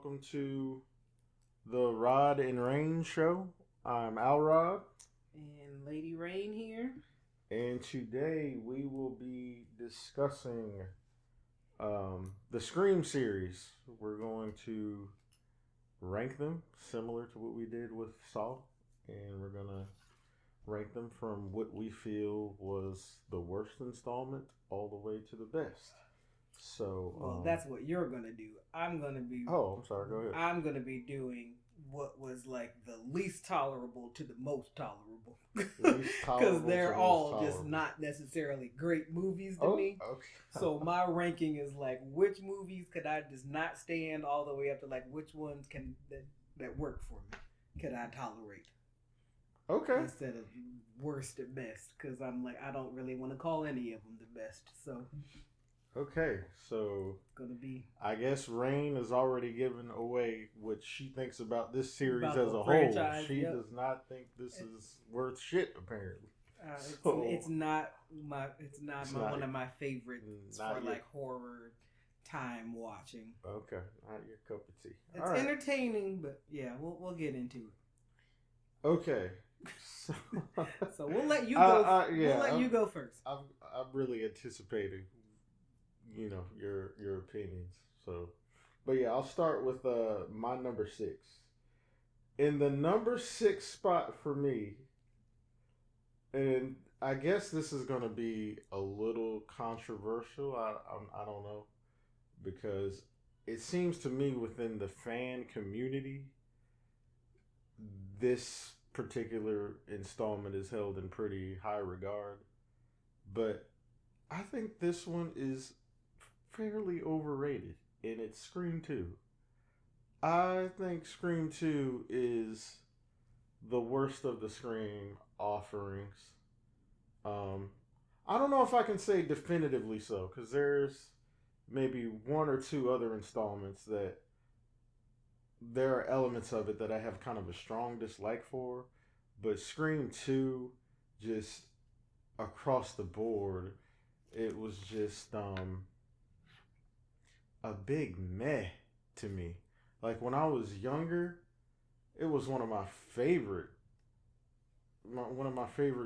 welcome to the Rod and Rain show. I'm Al Rod, And Lady Rain here. and today we will be discussing the Scream series. We're going to rank them similar to what we did with Saw, and we're going to rank them from what we feel was the worst installment all the way to the best. So, Well, that's what you're gonna do. I'm gonna be. Oh, I'm sorry. Go ahead. I'm gonna be doing what was like the least tolerable to the most tolerable, because they're all just not necessarily great movies to me. Okay. So my ranking is like which movies could I just not stand, all the way up to like which ones can that work for me, could I tolerate? Okay. Instead of worst at best, because I'm like I don't really want to call any of them the best. So. Okay, so Gonna be. I guess Rain has already given away what she thinks about this series About as the a franchise, whole. She yep. does not think this is worth shit. Apparently, it's not one of my favorites for like horror time watching. Okay, not your cup of tea. It's entertaining, but yeah, we'll get into it. Okay, so we'll let you go. We'll let you go first. I'm really anticipating, your opinions. So, but yeah, I'll start with my number 6. In the number 6 spot for me, and I guess this is going to be a little controversial. I don't know, because it seems to me within the fan community, this particular installment is held in pretty high regard. But I think this one is fairly overrated, and it's Scream 2. I think Scream 2 is the worst of the Scream offerings. I don't know if I can say definitively so, because there's maybe one or two other installments that there are elements of it that I have kind of a strong dislike for, but Scream 2, just across the board, it was just a big meh to me. Like when I was younger, it was one of my favorite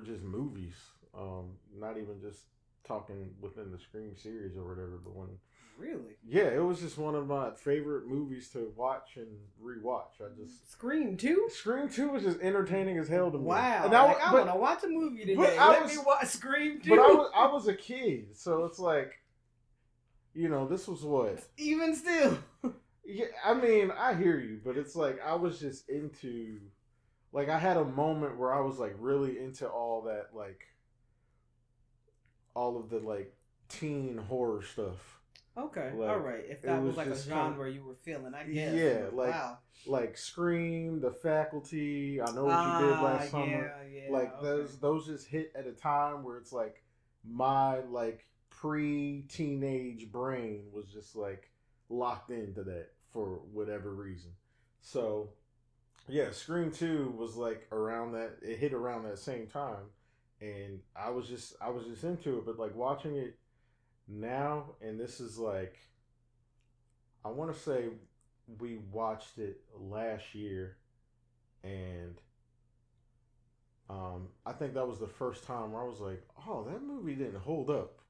just movies. Not even just talking within the Scream series or whatever, but when really, yeah, it was just one of my favorite movies to watch and rewatch. Scream 2? Scream 2 was just entertaining as hell to me. Wow, and I want to watch a movie today. Let me watch Scream 2. But I was a kid, so it's like, this was what? Even still. Yeah, I mean, I hear you, but it's like I was just into, like, I had a moment where I was like really into all that, like, all of the like teen horror stuff. Okay, like, all right. If that was like a genre you were feeling, I guess. Yeah, like wow. Like Scream, The Faculty. I Know What You Did Last Summer. Yeah, like those just hit at a time where it's like my like pre-teenage brain was just like locked into that for whatever reason. So yeah, Scream 2 was like around that. It hit around that same time, and I was just into it. But like watching it now, and this is like, I want to say we watched it last year, and I think that was the first time where I was like, oh, that movie didn't hold up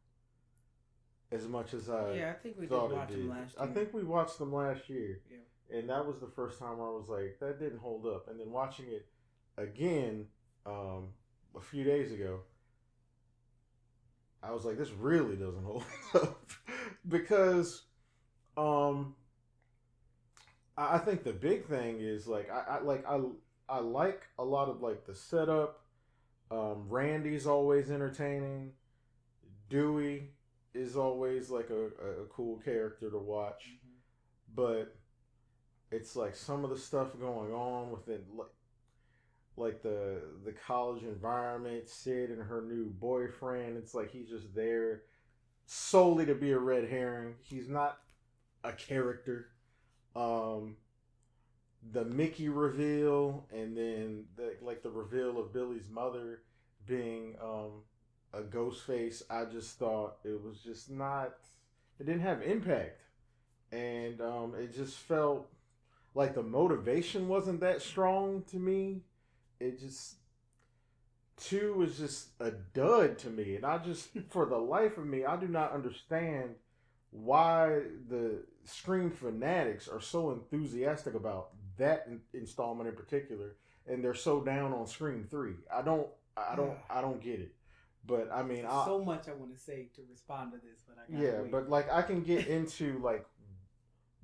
as much as I think we thought did watch it did. them last year. I think we watched them last year. Yeah. And that was the first time where I was like, that didn't hold up. And then watching it again a few days ago, I was like, this really doesn't hold up. Because I think the big thing is like I like a lot of like the setup. Randy's always entertaining. Dewey is always like a cool character to watch. Mm-hmm. But it's like some of the stuff going on within like the college environment, Sid and her new boyfriend. It's like he's just there solely to be a red herring. He's not a character. The Mickey reveal, and then the reveal of Billy's mother being a Ghostface. I just thought it was just not. It didn't have impact, and it just felt like the motivation wasn't that strong to me. It just 2 was just a dud to me, and I just for the life of me, I do not understand why the Scream fanatics are so enthusiastic about that installment in particular, and they're so down on Scream 3. I don't get it. But I mean, so much I want to say to respond to this, but I gotta wait. But like I can get into like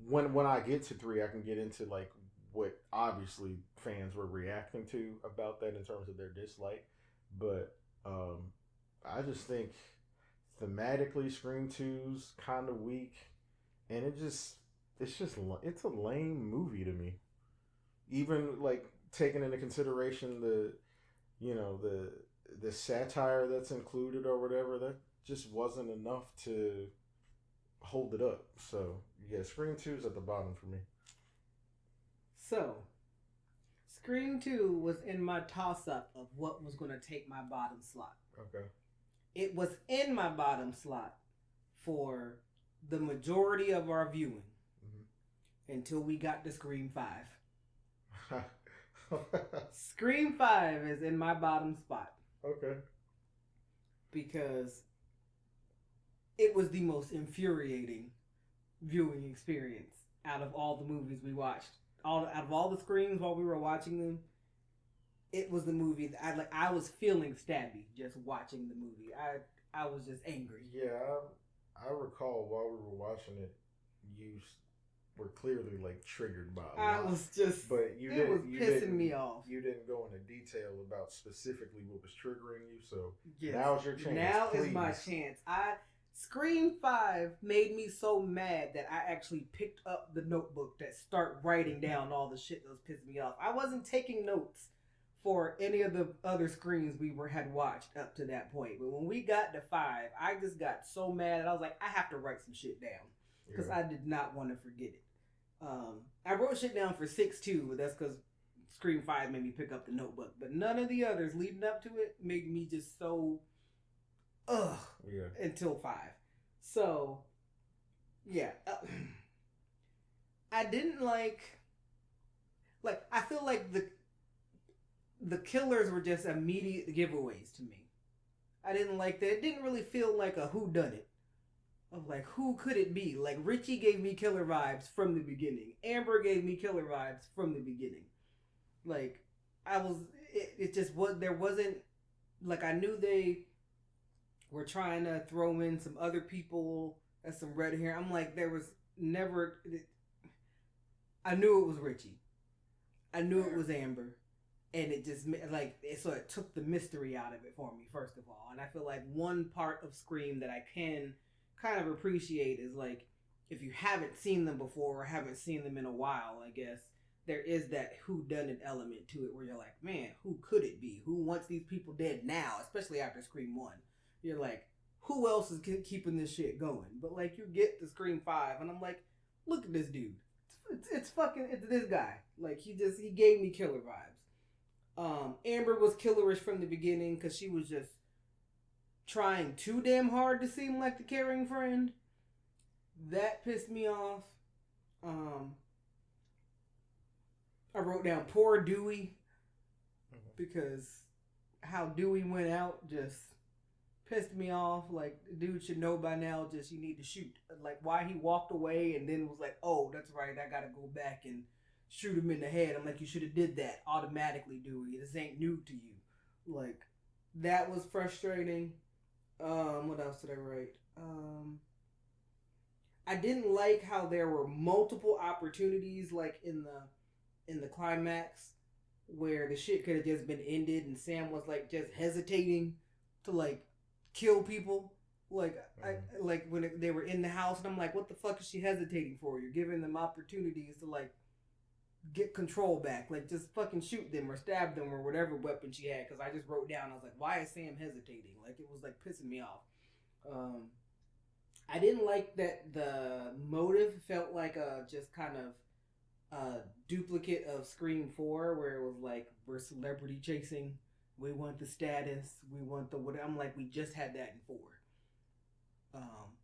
when I get to 3, I can get into like what obviously fans were reacting to about that in terms of their dislike. But I just think thematically, Scream 2's kind of weak, and it's a lame movie to me. Even like taking into consideration the satire that's included or whatever, that just wasn't enough to hold it up. So yeah, Scream 2's at the bottom for me. So Scream 2 was in my toss-up of what was going to take my bottom slot. Okay. It was in my bottom slot for the majority of our viewing until we got to Scream 5. Scream 5 is in my bottom spot. Okay. Because it was the most infuriating viewing experience out of all the movies we watched. Out of all the screams while we were watching them, it was the movie that I was feeling stabby just watching the movie. I was just angry. Yeah, I recall while we were watching it, you were clearly like triggered by it. I was just, but it was pissing me off. You didn't go into detail about specifically what was triggering you, so yes. Now's your chance. Now please. Is my chance. Scream 5 made me so mad that I actually picked up the notebook to start writing down all the shit that was pissing me off. I wasn't taking notes for any of the other screens we had watched up to that point. But when we got to 5, I just got so mad that I was like, I have to write some shit down. Because I did not want to forget it. I wrote shit down for 6 too, but that's because Scream 5 made me pick up the notebook. But none of the others leading up to it made me just so until 5. So yeah, I didn't like I feel like the killers were just immediate giveaways to me. I didn't like that. It didn't really feel like a whodunit of like who could it be. Like Richie gave me killer vibes from the beginning. Amber gave me killer vibes from the beginning. Like it just was, there wasn't, like, I knew they were trying to throw in some other people as some red hair. I'm like, there was never, I knew it was Richie. I knew it was Amber. And it just, like, so it took the mystery out of it for me, first of all. And I feel like one part of Scream that I can kind of appreciate is, like, if you haven't seen them before or haven't seen them in a while, I guess, there is that whodunit element to it where you're like, man, who could it be? Who wants these people dead now? Especially after Scream 1. You're like, who else is keeping this shit going? But, like, you get to Scream 5, and I'm like, look at this dude. It's this guy. Like, he gave me killer vibes. Amber was killerish from the beginning because she was just trying too damn hard to seem like the caring friend. That pissed me off. I wrote down poor Dewey because how Dewey went out just pissed me off. Like, the dude should know by now, just you need to shoot. Like, why he walked away and then was like, oh, that's right, I gotta go back and shoot him in the head. I'm like, you should have did that automatically, Dewey. This ain't new to you. Like, that was frustrating. What else did I write? I didn't like how there were multiple opportunities, like in the climax, where the shit could have just been ended and Sam was like just hesitating to like kill people. Like, like when they were in the house, and I'm like, what the fuck is she hesitating for? You're giving them opportunities to like get control back. Like, just fucking shoot them or stab them or whatever weapon she had. Because I just wrote down, I was like, why is Sam hesitating? Like, it was like pissing me off. I didn't like that the motive felt like a just kind of duplicate of Scream 4, where it was like, we're celebrity chasing, we want the status, we want the what. I'm like, we just had that in 4.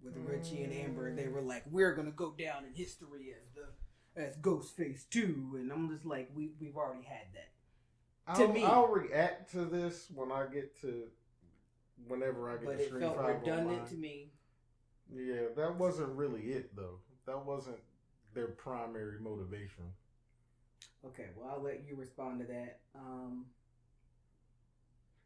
With Richie and Amber, they were like, we're gonna go down in history as the as Ghostface 2, and I'm just like, we've already had that. I'll react to this when I get to whenever I get to Scream 5 But it felt redundant online. to me. Yeah, that wasn't really it though. That wasn't their primary motivation. Okay, well I'll let you respond to that.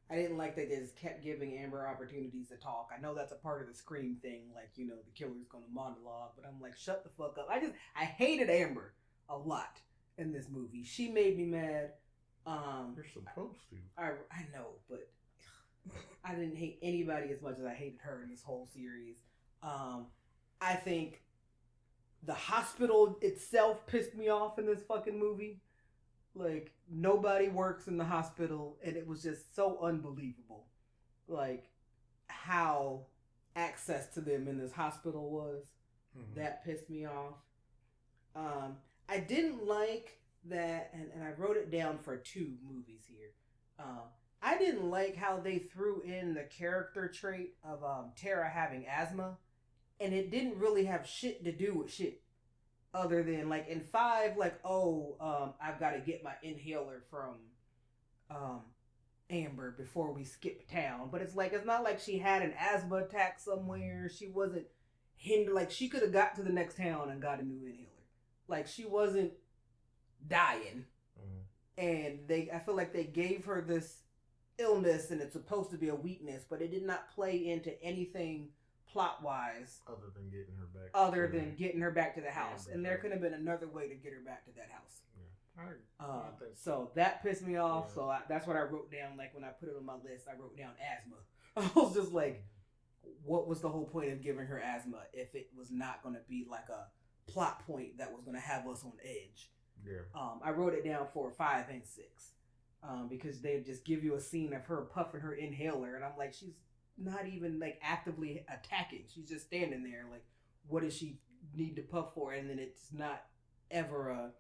I didn't like that they just kept giving Amber opportunities to talk. I know that's a part of the Scream thing, like, you know, the killer's gonna monologue, but I'm like, shut the fuck up. I hated Amber a lot in this movie. She made me mad. You're supposed to. I know, but I didn't hate anybody as much as I hated her in this whole series. I think the hospital itself pissed me off in this fucking movie. Like, nobody works in the hospital, and it was just so unbelievable. Like, how access to them in this hospital was. Mm-hmm. That pissed me off. I didn't like that, and I wrote it down for 2 movies here. I didn't like how they threw in the character trait of Tara having asthma, and it didn't really have shit to do with shit. Other than, like, in 5, like, I've got to get my inhaler from Amber before we skip town. But it's like, it's not like she had an asthma attack somewhere. She wasn't hindered. Like, she could have got to the next town and got a new inhaler. Like, she wasn't dying. Mm-hmm. And I feel like they gave her this illness, and it's supposed to be a weakness, but it did not play into anything plot-wise other than getting her back to the house. And there could have been another way to get her back to that house. Yeah. So that pissed me off. Yeah. So that's what I wrote down. Like, when I put it on my list, I wrote down asthma. I was just like, what was the whole point of giving her asthma if it was not going to be like a plot point that was going to have us on edge? Yeah. I wrote it down for 5 and 6 because they just give you a scene of her puffing her inhaler, and I'm like, she's not even like actively attacking. She's just standing there. Like, what does she need to puff for? And then it's not ever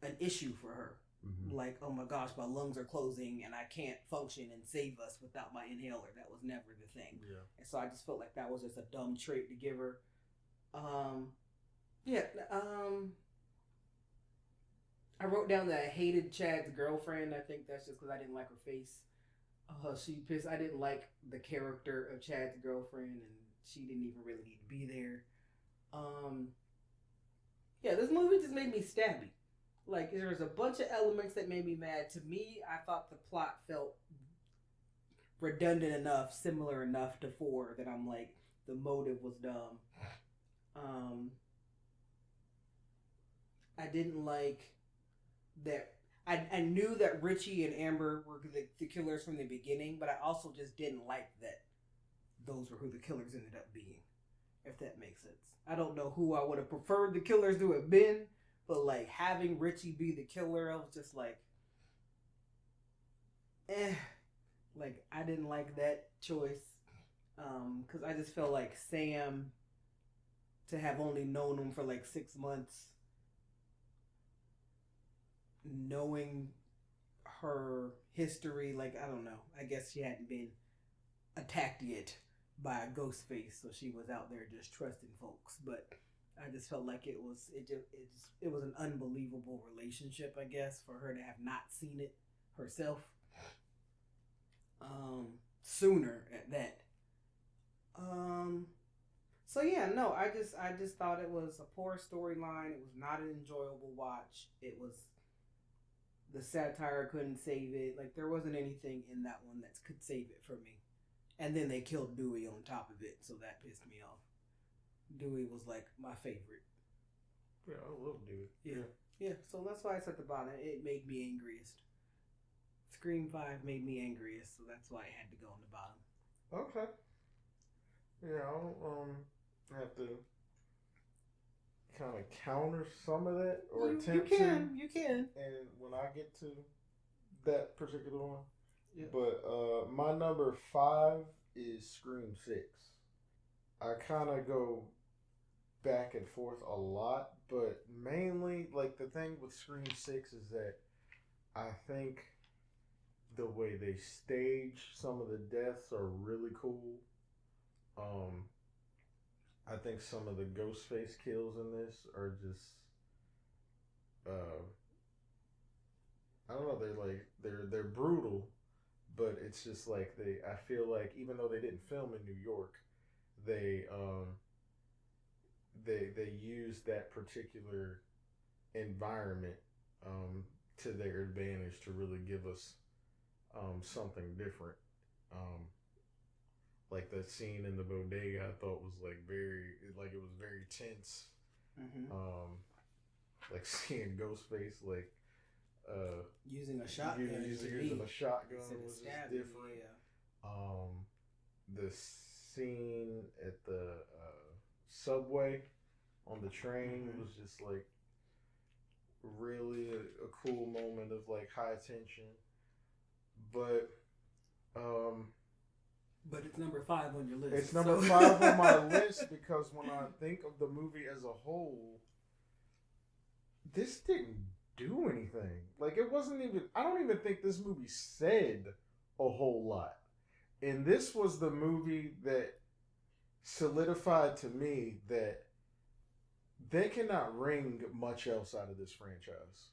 an issue for her. Mm-hmm. Like, oh my gosh, my lungs are closing and I can't function and save us without my inhaler. That was never the thing. Yeah. And so I just felt like that was just a dumb trait to give her. I wrote down that I hated Chad's girlfriend. I think that's just because I didn't like her face. She pissed. I didn't like the character of Chad's girlfriend, and she didn't even really need to be there. This movie just made me stabby. Like, there was a bunch of elements that made me mad. To me, I thought the plot felt redundant enough, similar enough to 4, that I'm like, the motive was dumb. I didn't like that. I knew that Richie and Amber were the killers from the beginning, but I also just didn't like that those were who the killers ended up being, if that makes sense. I don't know who I would have preferred the killers to have been, but like having Richie be the killer, I was just like, like I didn't like that choice, because I just felt like Sam, to have only known him for like 6 months, knowing her history, like, I don't know, I guess she hadn't been attacked yet by a Ghostface, so she was out there just trusting folks. But I just felt like it was an unbelievable relationship, I guess, for her to have not seen it herself sooner at that. So yeah, no, I just thought it was a poor storyline. It was not an enjoyable watch. It was, the satire couldn't save it. Like, there wasn't anything in that one that could save it for me. And then they killed Dewey on top of it, so that pissed me off. Dewey was like my favorite. Yeah, I love Dewey. Yeah. So that's why it's at the bottom. It made me angriest. Scream 5 made me angriest, so that's why it had to go on the bottom. Okay. Yeah, I'll have to kind of counter some of that, or attempt to. You can. And when I get to that particular one. Yeah. But my number 5 is Scream 6. I kind of go back and forth a lot, but mainly, like, the thing with Scream 6 is that I think the way they stage some of the deaths are really cool. I think some of the Ghostface kills in this are just uh, I don't know. They're brutal, but it's just like they. I feel like even though they didn't film in New York, they they used that particular environment um, to their advantage to really give us something different. Um, like that scene in the bodega, I thought was like like it was very tense. Mm-hmm. Like seeing Ghostface like Using a shotgun. using a shotgun was just stabbing, different. yeah. The scene at the subway on the train was just like really a cool moment of like high tension. But um, But it's number 5 on your list. it's number 5 on my list because when I think of the movie as a whole, this didn't do anything. Like it wasn't even. I don't even think this movie said a whole lot. And this was the movie that solidified to me that they cannot wring much else out of this franchise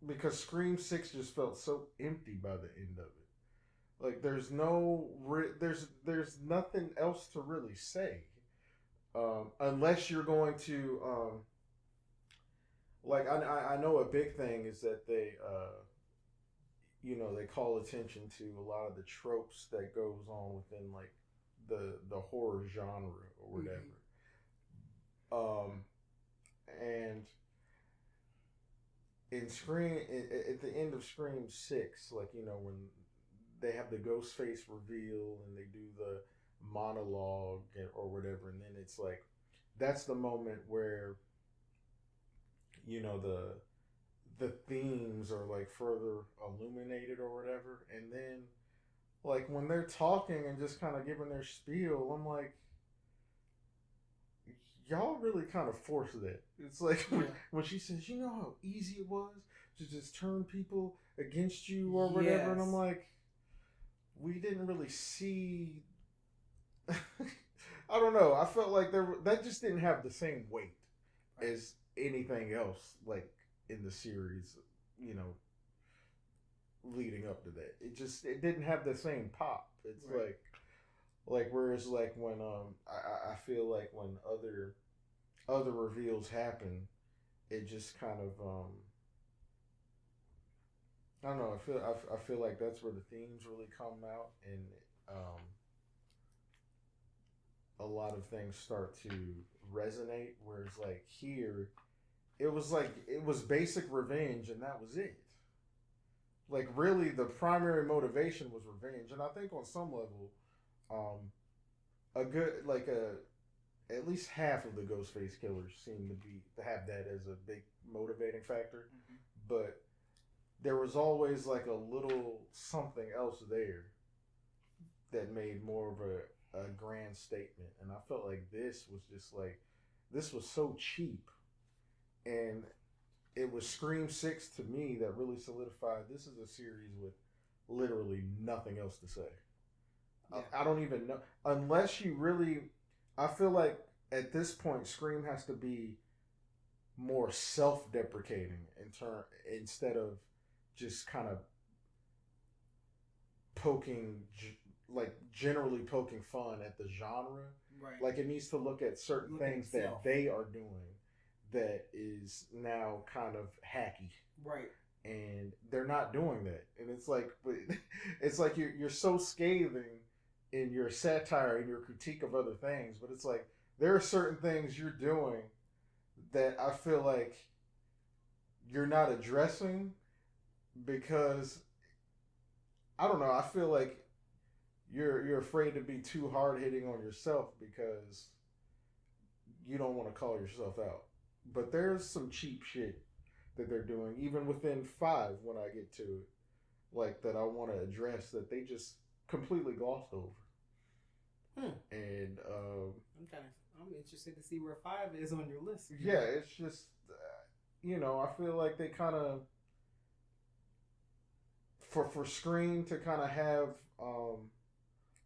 because Scream 6 just felt so empty by the end of it. Like there's there's nothing else to really say unless you're going to like I know a big thing is that they they call attention to a lot of the tropes that goes on within like the horror genre or whatever. And in Scream, at the end of Scream 6, like when they have the Ghostface reveal and they do the monologue or whatever, and then it's like that's the moment where the themes are like further illuminated or whatever, and then like when they're talking and just kind of giving their spiel, I'm like, y'all really kind of force that. It's like when she says, you know how easy it was to just turn people against you or whatever, yes. And I'm like, we didn't really see. I don't know. I felt like that just didn't have the same weight as anything else, like in the series, leading up to that. It didn't have the same pop. It's like whereas like when I feel like when other reveals happen, it just kind of I don't know. I feel like that's where the themes really come out, and a lot of things start to resonate. Whereas like here, it was basic revenge, and that was it. Like really, the primary motivation was revenge, and I think on some level, a good at least half of the Ghostface killers seem to have that as a big motivating factor, but there was always like a little something else there that made more of a grand statement, and I felt like this was so cheap, and it was Scream 6 to me that really solidified this is a series with literally nothing else to say. Yeah. I don't even know unless you really. I feel like at this point, Scream has to be more self-deprecating instead of just kind of generally poking fun at the genre. Right. Like it needs to look at certain things that they are doing that is now kind of hacky. Right. And they're not doing that. And it's like you're so scathing in your satire and your critique of other things, but it's like there are certain things you're doing that I feel like you're not addressing because I don't know, I feel like you're afraid to be too hard hitting on yourself because you don't want to call yourself out. But there's some cheap shit that they're doing, even within 5 when I get to it, like that I want to address that they just completely glossed over. And I'm interested to see where 5 is on your list. Yeah, it's just I feel like they kind of for Scream to kind of have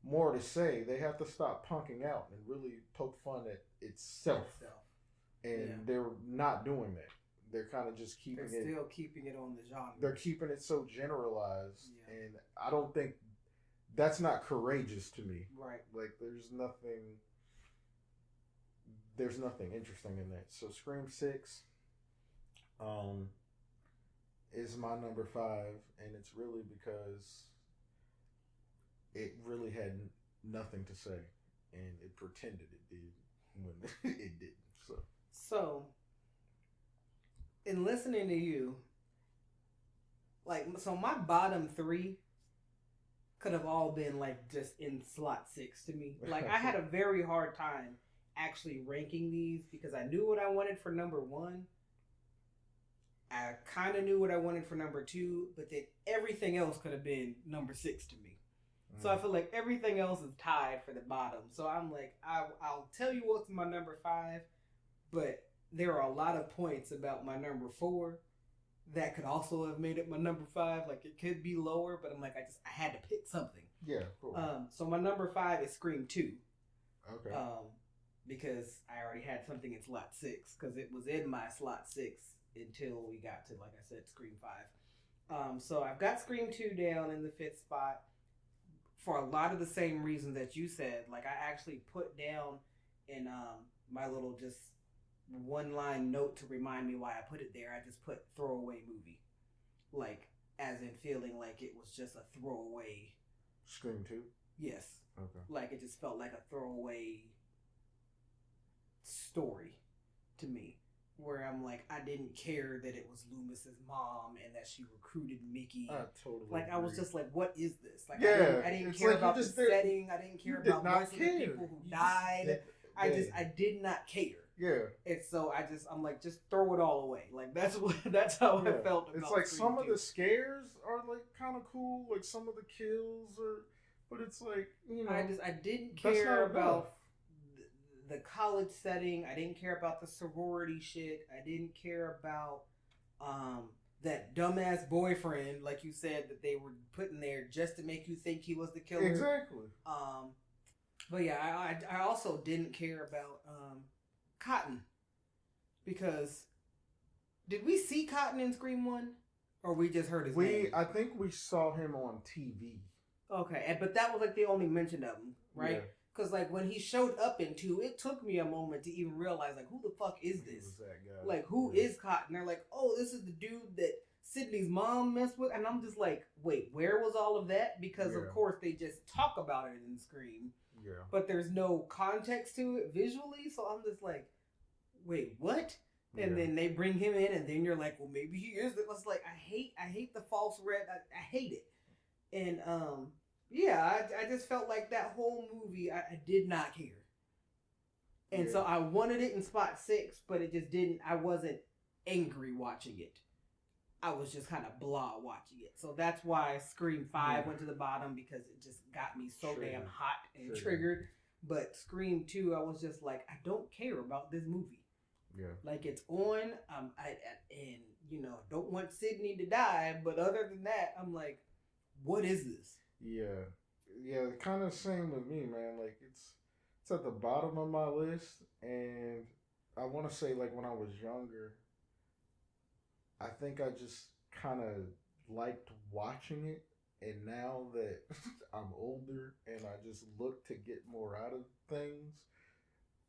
more to say, they have to stop punking out and really poke fun at itself. And they're not doing that. they're kind of just keeping They're still keeping it on the genre. They're keeping it so generalized, Yeah. and I don't think that's not courageous to me. Right. Like there's nothing interesting in that. So Scream 6 is my number 5, and it's really because it really had nothing to say, and it pretended it did when it didn't. So in listening to you, so my bottom 3 could have all been like just in slot 6 to me. Like I had a very hard time actually ranking these because I knew what I wanted for number 1. I kind of knew what I wanted for number 2, but then everything else could have been number 6 to me. So I feel like everything else is tied for the bottom. So I'm like, I'll tell you what's my number 5, but there are a lot of points about my number 4 that could also have made it my number 5. Like it could be lower, but I'm like, I had to pick something. Yeah, cool. So my number 5 is Scream 2. Okay. Because I already had something in slot 6, because it was in my slot 6 until we got to, like I said, Scream 5. So I've got Scream 2 down in the 5th spot for a lot of the same reasons that you said. Like I actually put down in my little just one-line note to remind me why I put it there. I just put throwaway movie. Like, as in feeling like it was just a throwaway. Scream 2? Yes. Okay. Like it just felt like a throwaway story to me. Where I'm like, I didn't care that it was Loomis's mom and that she recruited Mickey. I totally like agree. I was just like, what is this? Like yeah, I didn't care about the setting. I didn't care about most of the people who died. I did not care. Yeah. And so I'm like, just throw it all away. Like that's how I felt about it's like Scream some 2. of the scares are like kind of cool, like some of the kills are, but it's like, you know, I didn't care about the college setting. I didn't care about the sorority shit. I didn't care about that dumbass boyfriend, like you said, that they were putting there just to make you think he was the killer. Exactly. But yeah, I also didn't care about Cotton, because did we see Cotton in Scream 1, or we just heard his name? I think we saw him on TV. Okay, but that was like the only mention of him, right? Because like when he showed up in 2, it took me a moment to even realize like, who the fuck is this? Who was that guy? Like, who is Cotton? They're like, oh, this is the dude that Sydney's mom messed with, and I'm just like, wait, where was all of that? Because of course they just talk about it in Scream. Yeah. But there's no context to it visually, so I'm just like, wait, what? And then they bring him in, and then you're like, well, maybe he is. It's like, I hate the false red. I hate it. And I just felt like that whole movie, I did not care. And so I wanted it in spot 6, but it just didn't. I wasn't angry watching it. I was just kind of blah watching it. So that's why Scream 5 went to the bottom, because it just got me so damn hot and triggered. But Scream 2, I was just like, I don't care about this movie. Yeah. Like, it's on, and, you know, don't want Sydney to die, but other than that, I'm like, what is this? Yeah. Yeah, kind of same with me, man. Like, it's at the bottom of my list, and I want to say, like, when I was younger, I think I just kind of liked watching it, and now that I'm older and I just look to get more out of things,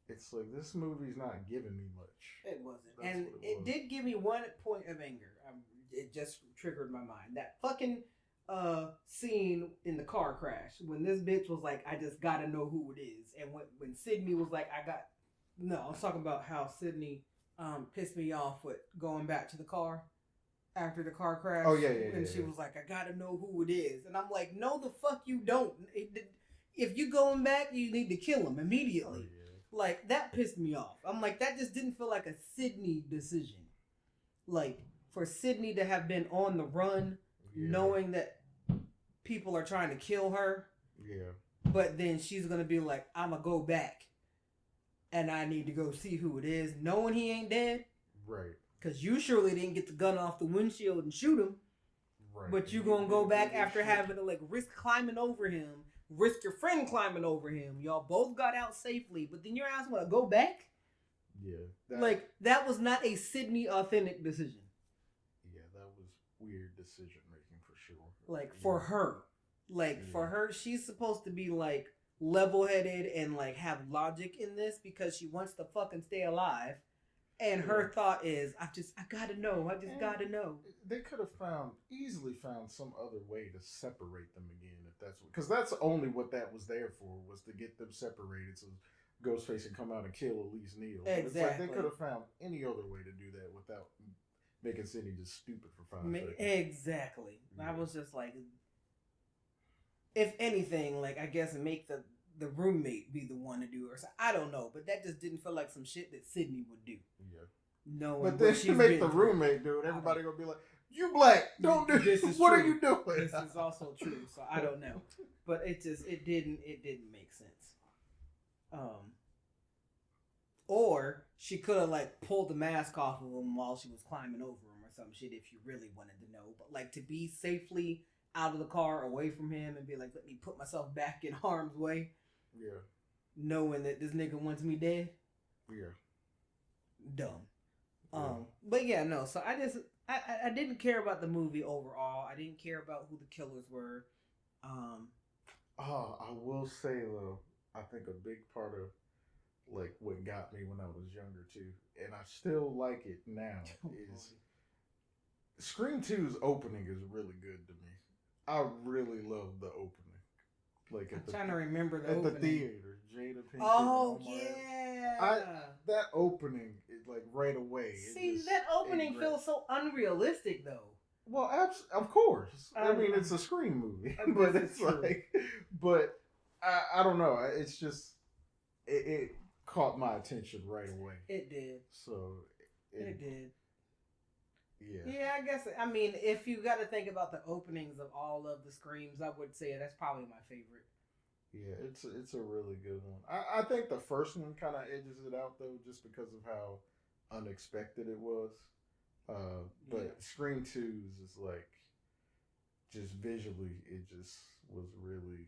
it's like, this movie's not giving me much. It wasn't. And it did give me one point of anger. It just triggered my mind. That fucking scene in the car crash, when this bitch was like, I just gotta know who it is. And when Sydney was like, I was talking about how Sydney pissed me off with going back to the car after the car crash. Oh, yeah. And she was like, I gotta know who it is. And I'm like, no, the fuck you don't. If you going back, you need to kill him immediately. Oh, yeah. Like, that pissed me off. I'm like, that just didn't feel like a Sydney decision. Like, for Sydney to have been on the run, knowing that people are trying to kill her. Yeah. But then she's going to be like, I'm going to go back and I need to go see who it is, knowing he ain't dead. Right. Because you surely didn't get the gun off the windshield and shoot him. Right. But you going to go back after having to, like, risk climbing over him, risk your friend climbing over him. Y'all both got out safely, but then your ass want to go back? Yeah. Like that was not a Sydney authentic decision. Yeah, that was weird decision making for sure. Like for her, for her, she's supposed to be like level headed and like have logic in this because she wants to fucking stay alive. And her thought is, I gotta know. I just gotta know. They could have easily found some other way to separate them again, if that's because that's only what that was there for, was to get them separated so Ghostface can come out and kill Elise Neal. Exactly. It's like they could have found any other way to do that without making Sydney just stupid for 5 seconds. Exactly. Yeah. I was just like, if anything, like I guess make the roommate be the one to do it or something. I don't know, but that just didn't feel like some shit that Sydney would do. Yeah. No, but then she make the roommate do it. Everybody gonna be like, "You black, don't do this." What are you doing? This is also true, so I don't know. But it didn't make sense. Or she could have like pulled the mask off of him while she was climbing over him or some shit if you really wanted to know. But like to be safely out of the car, away from him, and be like, let me put myself back in harm's way. Yeah. Knowing that this nigga wants me dead. Yeah. Dumb. But yeah, no. So I didn't care about the movie overall. I didn't care about who the killers were. I will say though, I think a big part of like what got me when I was younger too, and I still like it now, is Scream 2's opening is really good to me. I really love the opening. Like I'm trying to remember the opening. The theater, Jada Pinkett. Oh yeah. That opening is like right away. See, that opening feels so unrealistic though. Well, of course. I mean, it's a Scream movie, but it's like, but I don't know. It's just it caught my attention right away. It did. So it did. Yeah. Yeah, I guess. I mean, if you got to think about the openings of all of the Screams, I would say that's probably my favorite. Yeah, it's a really good one. I think the first one kind of edges it out though, just because of how unexpected it was. But Scream 2's is like, just visually, it just was really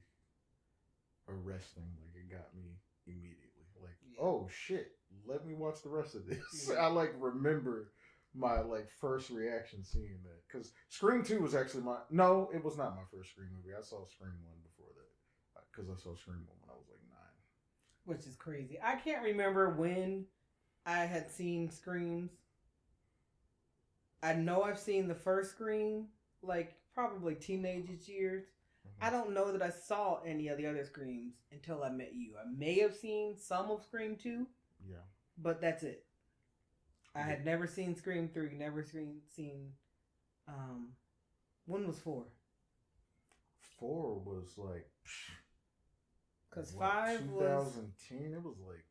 arresting. Like it got me immediately. Like, oh shit, let me watch the rest of this. I like remember my like first reaction seeing that, because Scream 2 was actually it was not my first Scream movie. I saw Scream 1 before that, because I saw Scream 1 when I was like 9. Which is crazy. I can't remember when I had seen Screams. I know I've seen the first Scream, like probably teenage years. I don't know that I saw any of the other Screams until I met you. I may have seen some of Scream 2. Yeah. But that's it. I had never seen Scream 3, never seen when was 4? 4 was like, because 5 was 2010.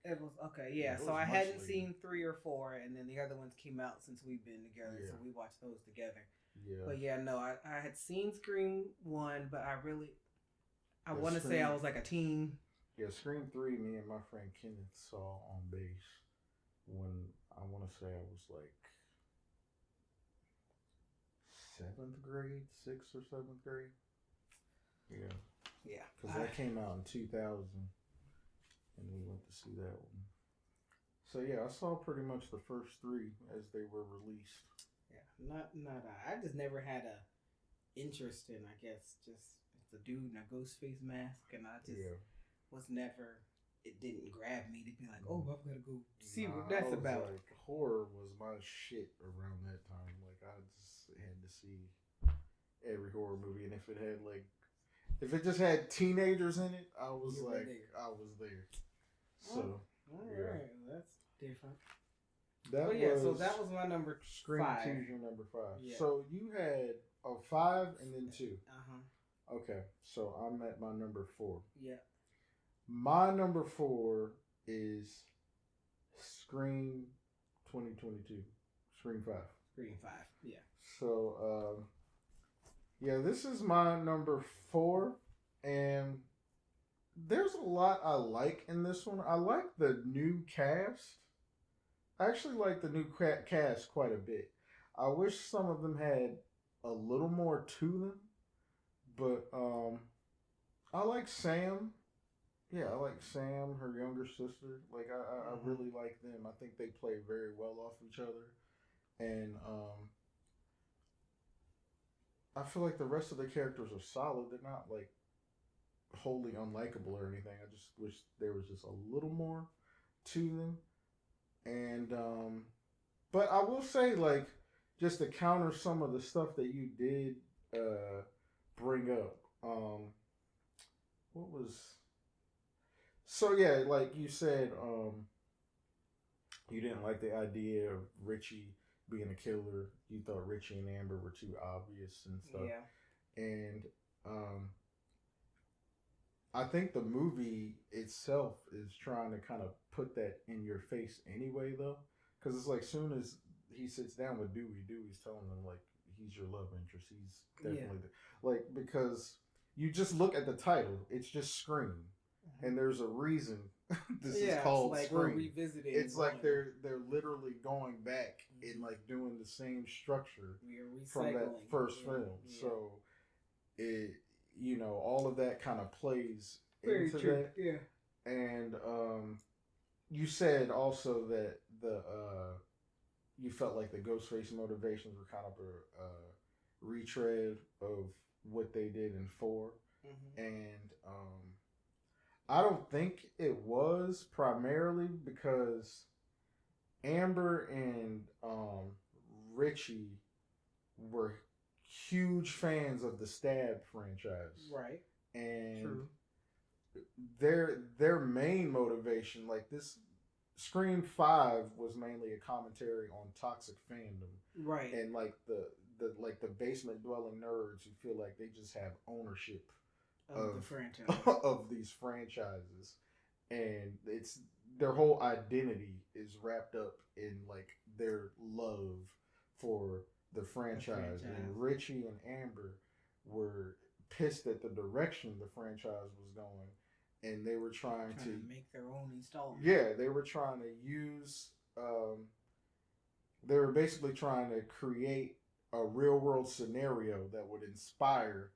It was okay, yeah. So I hadn't seen 3 or 4, and then the other ones came out since we've been together, so we watched those together. Yeah. But yeah, no, I had seen Scream 1, but I want to say I was like a teen. Yeah, Scream 3, me and my friend Kenneth saw on base when I want to say I was like 7th grade, 6th or 7th grade. Yeah. Yeah. Because that came out in 2000, and we went to see that one. So yeah, I saw pretty much the first 3 as they were released. Yeah, I just never had a interest in, I guess, just the dude in a Ghostface mask, and I just was never. It didn't grab me to be like, oh, I'm gonna go see what that's about. Like, horror was my shit around that time. Like, I just had to see every horror movie, and if it just had teenagers in it, I was I was there. So, all right, well, that's different. So that was my number Scream 5. 2's your number 5. Yeah. So you had a 5 and then 2. Okay, so I'm at my number 4. Yeah. My number 4 is Scream 2022. Scream 5. Scream 5, yeah. So, this is my number 4, and there's a lot I like in this one. I like the new cast. I actually like the new cast quite a bit. I wish some of them had a little more to them, but I like Sam. Yeah, I like Sam, her younger sister. Like I Mm-hmm. really like them. I think they play very well off each other, and I feel like the rest of the characters are solid. They're not like wholly unlikable or anything. I just wish there was just a little more to them. And but I will say, like, just to counter some of the stuff that you did uh bring up. What was so yeah, like you said, you didn't like the idea of Richie being a killer. You thought Richie and Amber were too obvious and stuff. Yeah. And um, I think the movie itself is trying to kind of put that in your face anyway, though, because it's like soon as he sits down with Dewey, Dewey's telling him like he's your love interest. He's Yeah. definitely like because you just look at the title, it's just Scream, and there's a reason this is Yeah, it's called like we're Scream. revisiting. It's like one. they're literally going back and like doing the same structure We are from that recycling. first Yeah. film. Yeah. So it all of that kind of plays Very into true. that. Yeah. And you said also that the you felt like the Ghostface motivations were kind of a retread of what they did in 4, and I don't think it was primarily because Amber and Richie were huge fans of the Stab franchise, Right. and True. their main motivation, like this Scream 5 was mainly a commentary on toxic fandom, Right. and like the basement dwelling nerds who feel like they just have ownership Of the franchise. of these franchises, and it's their whole identity is wrapped up in like their love for the franchise. And Richie and Amber were pissed at the direction the franchise was going, and they were trying to make their own installment. Yeah, they were trying to use. They were basically trying to create a real world scenario that would inspire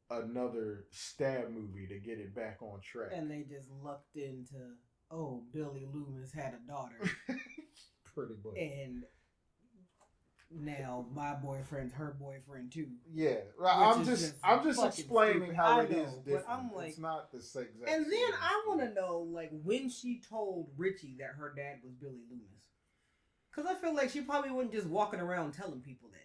another Stab movie to get it back on track. And they just lucked into, oh, Billy Loomis had a daughter. Pretty much. And now my boyfriend's her boyfriend too. Yeah, I'm just explaining stupid. how I it know, is different. But I'm like, it's not the same exact. And then I want to know, like, when she told Richie that her dad was Billy Loomis, because I feel like she probably wasn't just walking around telling people that.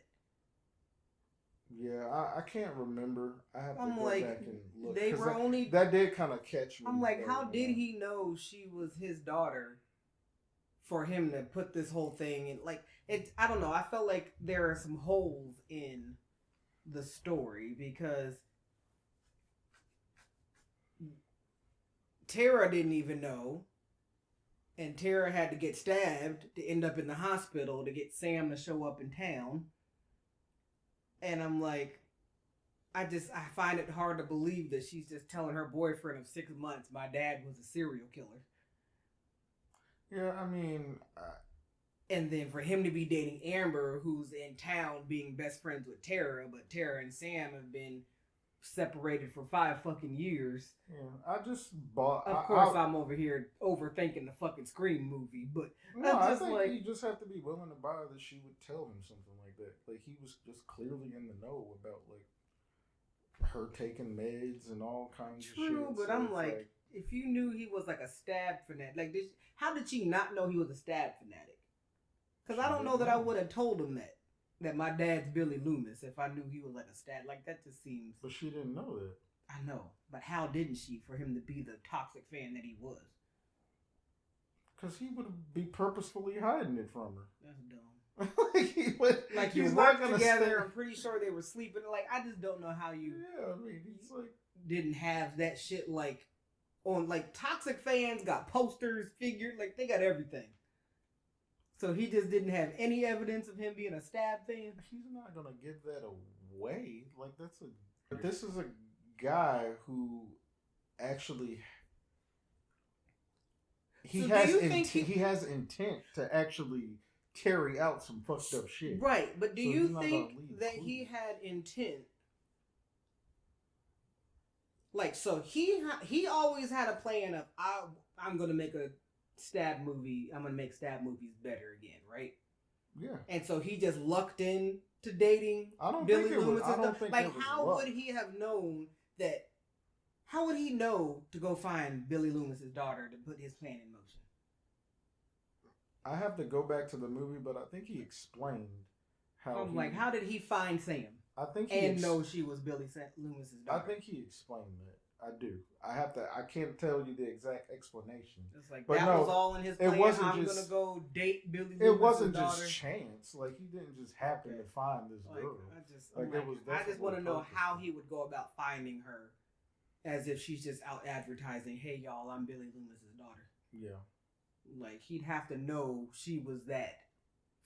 Yeah, I can't remember. I have to go back and look. They were only that did kind of catch me. I'm like, how did he know she was his daughter? For him to put this whole thing in, like, it, I don't know. I felt like there are some holes in the story because Tara didn't even know, and Tara had to get stabbed to end up in the hospital to get Sam to show up in town. And I'm like, I find it hard to believe that she's just telling her boyfriend of 6 months, my dad was a serial killer. Yeah, I mean... And then for him to be dating Amber, who's in town being best friends with Tara, but Tara and Sam have been separated for 5 fucking years. Yeah, I just bought... Of course, I'm over here overthinking the fucking Scream movie, but... No, I think you just have to be willing to buy that she would tell him something like that. Like, he was just clearly in the know about, like, her taking meds and all kinds of shit. True, but I'm like, if you knew he was like a stab fanatic, like, how did she not know he was a stab fanatic? Because I don't know that I would have told him that my dad's Billy Loomis if I knew he was like a stab. Like, that just seems... But she didn't know that. I know, but how didn't she for him to be the toxic fan that he was? Because he would be purposefully hiding it from her. That's dumb. like you worked together. I'm pretty sure they were sleeping. Like, I just don't know how you. Yeah, I mean, he's like didn't have that shit like on like toxic fans got posters, figured like they got everything. So he just didn't have any evidence of him being a Stab fan. He's not gonna give that away. Like that's a. But this is a guy who actually. He has intent to actually carry out some fucked up shit. Right, but do you think that he had intent? Like, so he always had a plan of I'm gonna make a stab movie. I'm gonna make stab movies better again, right? Yeah. And so he just lucked in to dating I don't Billy think it was. Loomis. I don't think Like, it was how luck. would he have known that? How would he know to go find Billy Loomis's daughter to put his plan in motion? I have to go back to the movie, but I think he explained how. I'm like, how did he find Sam? I think know she was Billy Loomis's daughter. I think he explained that. I do. I have to. I can't tell you the exact explanation. It's like but that no, was all in his plan. It wasn't I'm just, gonna go date Billy Loomis's It wasn't daughter. just chance. Like, he didn't just happen to find this girl. I just want to know how he would go about finding her, as if she's just out advertising, "Hey y'all, I'm Billy Loomis's daughter." Yeah. Like, he'd have to know she was that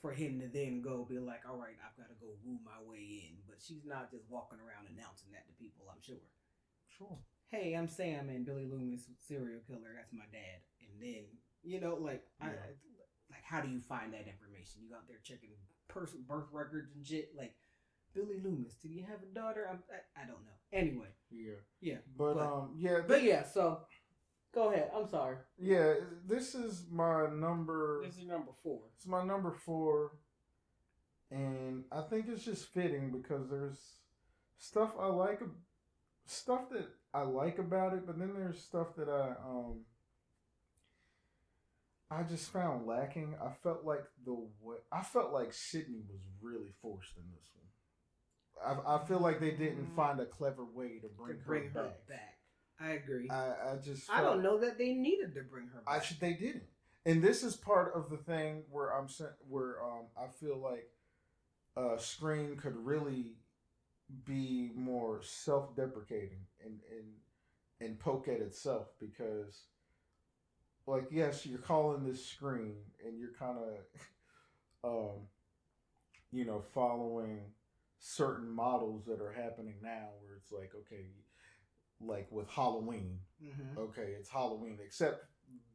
for him to then go be like, all right, I've got to go woo my way in. But she's not just walking around announcing that to people, I'm sure. Sure. Hey, I'm Sam and Billy Loomis, serial killer. That's my dad. And then, like, like, how do you find that information? You out there checking birth records and shit? Like, Billy Loomis, did you have a daughter? I don't know. Anyway. Yeah. Yeah. But so go ahead. I'm sorry. Yeah, this is my number. This is number 4. It's my number 4, and I think it's just fitting because there's stuff that I like about it, but then there's stuff that I just found lacking. I felt like Sydney was really forced in this one. I feel like they didn't find a clever way to bring her back. I agree. I don't know that they needed to bring her back. They didn't. And this is part of the thing where I feel like Scream could really be more self-deprecating and poke at itself, because, like, yes, you're calling this Scream and you're kind of following certain models that are happening now, where it's like, okay, like with Halloween. Mm-hmm. Okay, it's Halloween, except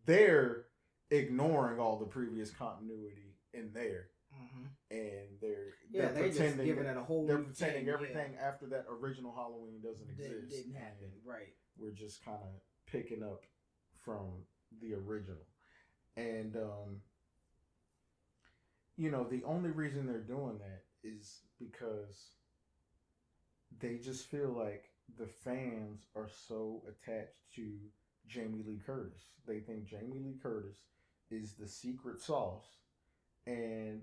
they're ignoring all the previous continuity in there. Mm-hmm. And they're pretending, just giving it a whole they're pretending everything after that original Halloween doesn't exist. Didn't happen, right? We're just kind of picking up from the original. And the only reason they're doing that is because they just feel like the fans are so attached to Jamie Lee Curtis. They think Jamie Lee Curtis is the secret sauce. And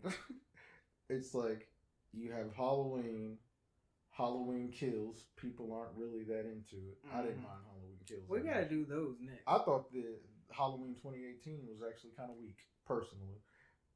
it's like, you have Halloween Kills. People aren't really that into it. Mm-hmm. I didn't mind Halloween Kills. We gotta do those next. I thought the Halloween 2018 was actually kind of weak, personally.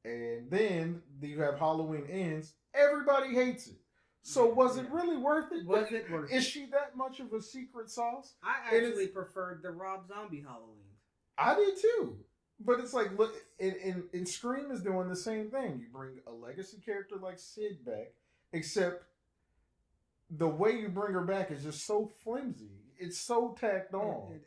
And then you have Halloween Ends. Everybody hates it. So was it really worth it? Was it worth it? Is she that much of a secret sauce? I actually preferred the Rob Zombie Halloween. I did too. But it's like, look, in Scream is doing the same thing. You bring a legacy character like Sid back, except the way you bring her back is just so flimsy. It's so tacked on.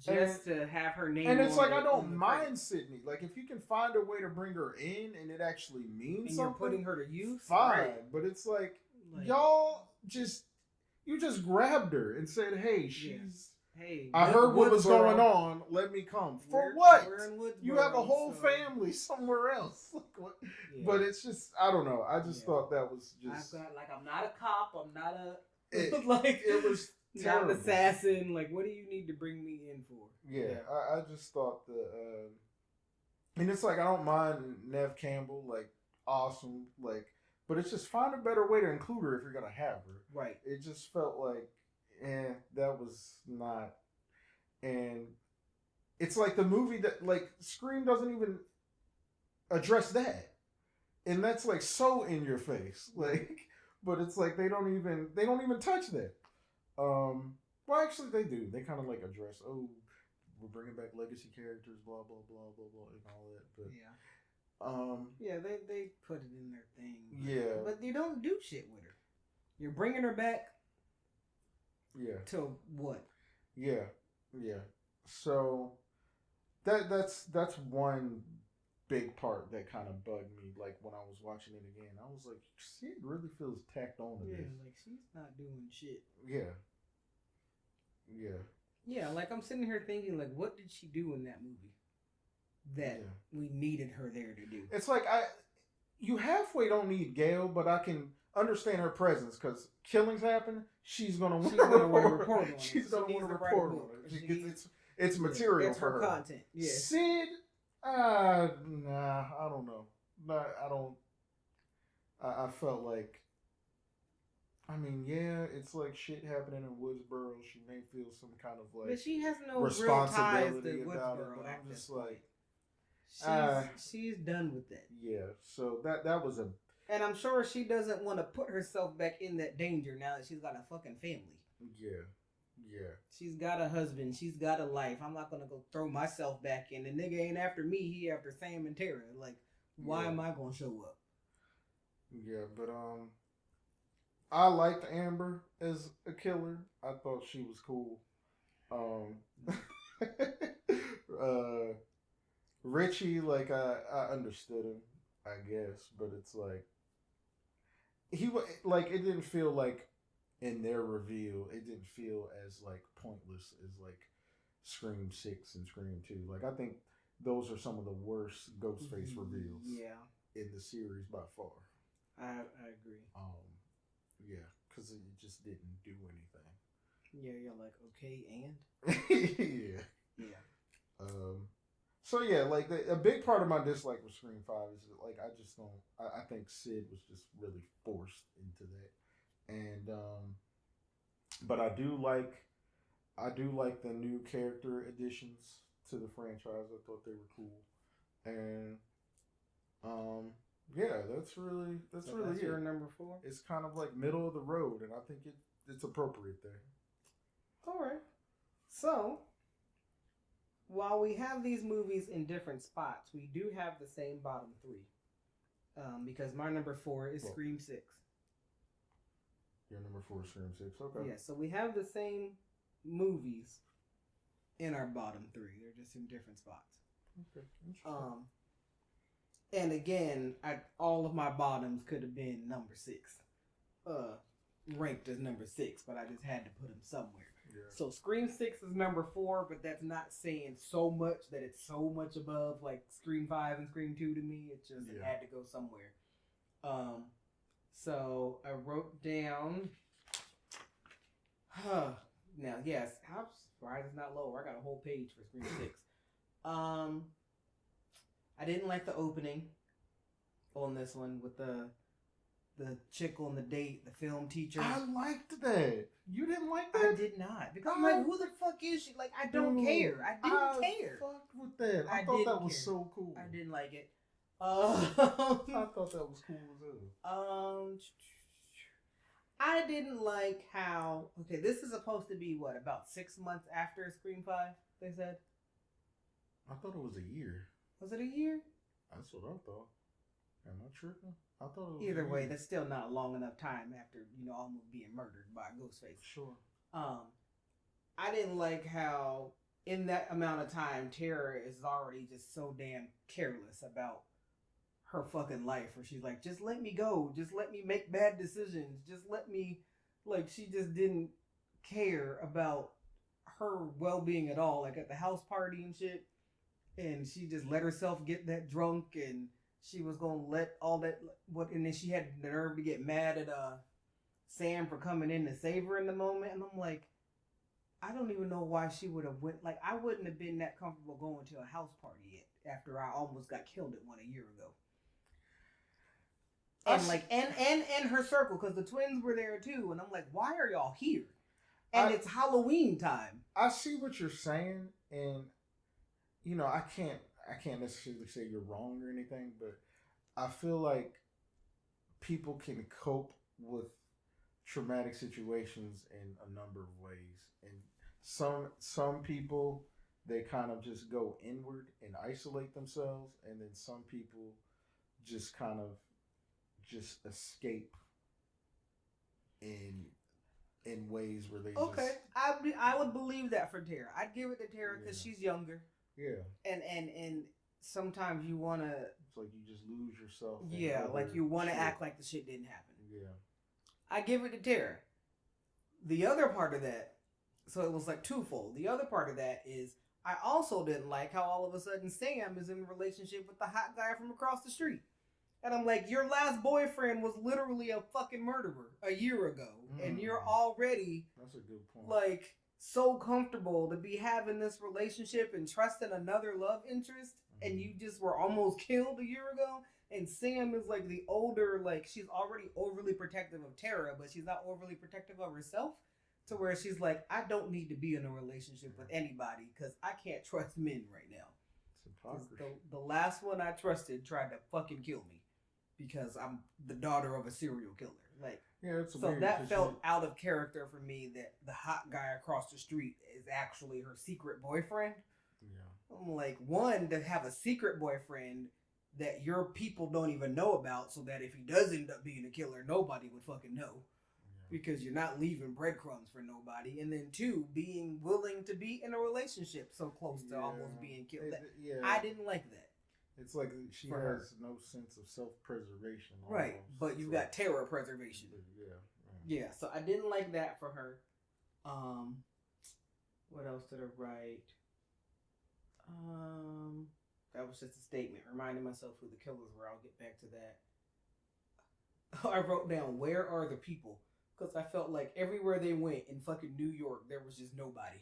Just to have her name. And it's like, I don't mind Sydney. Like, if you can find a way to bring her in and it actually means and something, you're putting her to use, fine. Right. But it's like y'all you just grabbed her and said, "Hey, she's." Hey, I heard what was going on. Let me come. For what? You have a whole family somewhere else. Like, what? Yeah. But it's just, I don't know. I just thought that was just. I'm not a cop. I'm not a. It was terrible. Not an assassin. Like, what do you need to bring me in for? Yeah. I just thought and it's like, I don't mind Neve Campbell. Like, awesome. Like, but it's just, find a better way to include her if you're gonna have her. Right. It just felt like. That was not. And it's like the movie that, like, Scream doesn't even address that. And that's like so in your face. Like, but it's like they don't even touch that. Well, actually they do. They kind of like address, we're bringing back legacy characters, blah blah blah blah blah, and all that. But yeah, they put it in their thing. Yeah. But you don't do shit with her. You're bringing her back. Yeah. To what? Yeah. So that's one big part that kind of bugged me. Like, when I was watching it again, I was like, Sid really feels tacked on to this. Like, she's not doing shit. Yeah. Yeah. Yeah, like I'm sitting here thinking, like, what did she do in that movie that we needed her there to do? It's like you halfway don't need Gail, but I can understand her presence because killings happen. She's gonna want to report on it. She's gonna want to report on it. It's material it's for her content. Yeah. Sid, nah, I don't know. Nah, I don't. I felt like. I mean, yeah, it's like shit happening in Woodsboro. She may feel some kind of like, but she has no responsibility real ties to about Woodsboro. it. But I'm just like, she's done with that. Yeah, so that was a. And I'm sure she doesn't want to put herself back in that danger now that she's got a fucking family. Yeah. She's got a husband. She's got a life. I'm not gonna go throw myself back in. The nigga ain't after me. He after Sam and Tara. Like, why am I gonna show up? Yeah, but I liked Amber as a killer. I thought she was cool. Richie, like I understood him, I guess, but it's like he like it didn't feel like in their reveal, it didn't feel as like pointless as like Scream 6 and Scream 2. Like I think those are some of the worst Ghostface reveals. Yeah. In the series by far. I agree. Yeah, because it just didn't do anything. Yeah, you're like, okay, and? Yeah. So yeah, like a big part of my dislike with Scream 5 is that, like, I just don't. I think Sid was just really forced into that, and but I do like the new character additions to the franchise. I thought they were cool, and yeah, that's really your number 4. It's kind of like middle of the road, and I think it's appropriate there. All right. So, while we have these movies in different spots, we do have the same bottom 3. Because my number 4 is Scream 6. Your number 4 is Scream 6. Okay. Yeah, so we have the same movies in our bottom 3. They're just in different spots. Okay. And again, all of my bottoms could have been number 6. Ranked as number 6, but I just had to put them somewhere. Yeah. So Scream 6 is number 4, but that's not saying so much that it's so much above like Scream 5 and Scream 2 to me. It just it had to go somewhere. So I wrote down. Now, yes, I'm surprised it's not lower. I got a whole page for Scream 6. I didn't like the opening on this one with the chick on the date, the film teacher. I liked that. You didn't like that? I did not. Because I'm like, who the fuck is she? Like, I don't care. I didn't care. I fucked with that. I thought that was so cool. I didn't like it. I thought that was cool as hell. I didn't like how... Okay, this is supposed to be, what, about 6 months after Scream 5, they said? I thought it was a year. Was it a year? That's what I thought. Am I tripping? I thought it was either way, that's still not a long enough time after, almost being murdered by Ghostface. Sure. I didn't like how in that amount of time, Tara is already just so damn careless about her fucking life, where she's like, just let me go. Just let me make bad decisions. Just let me, like, she just didn't care about her well-being at all. Like at the house party and shit. And she just let herself get that drunk, and she was gonna let all that and then she had the nerve to get mad at Sam for coming in to save her in the moment. And I'm like, I don't even know why she would have went. Like, I wouldn't have been that comfortable going to a house party yet after I almost got killed at one a year ago. And like and her circle, because the twins were there too, and I'm like, why are y'all here? And it's Halloween time. I see what you're saying, and I can't necessarily say you're wrong or anything, but I feel like people can cope with traumatic situations in a number of ways, and some people, they kind of just go inward and isolate themselves, and then some people just kind of just escape in ways where they I would believe that for Tara. I'd give it to Tara because she's younger. Yeah. And sometimes you want to... It's like you just lose yourself. Yeah, like you want to act like the shit didn't happen. Yeah. I give it to Tara. The other part of that So it was like twofold. The other part of that is I also didn't like how all of a sudden Sam is in a relationship with the hot guy from across the street. And I'm like, your last boyfriend was literally a fucking murderer a year ago. And you're already That's a good point. like so comfortable to be having this relationship and trusting another love interest, and you just were almost killed a year ago. And Sam is like the older, like she's already overly protective of Tara, but she's not overly protective of herself. To where she's like, I don't need to be in a relationship with anybody because I can't trust men right now. The last one I trusted tried to fucking kill me because I'm the daughter of a serial killer. Like, yeah, it's so that felt out of character for me. That the hot guy across the street is actually her secret boyfriend. Yeah, I'm like, one, to have a secret boyfriend that your people don't even know about, so that if he does end up being a killer, nobody would fucking know. Because you're not leaving breadcrumbs for nobody. And then two, being willing to be in a relationship so close to almost being killed. I didn't like that. It's like she has no sense of self-preservation. Right, but you've got terror preservation. Yeah, so I didn't like that for her. What else did I write? That was just a statement, reminding myself who the killers were. I'll get back to that. I wrote down, where are the people? Because I felt like everywhere they went in fucking New York, there was just nobody.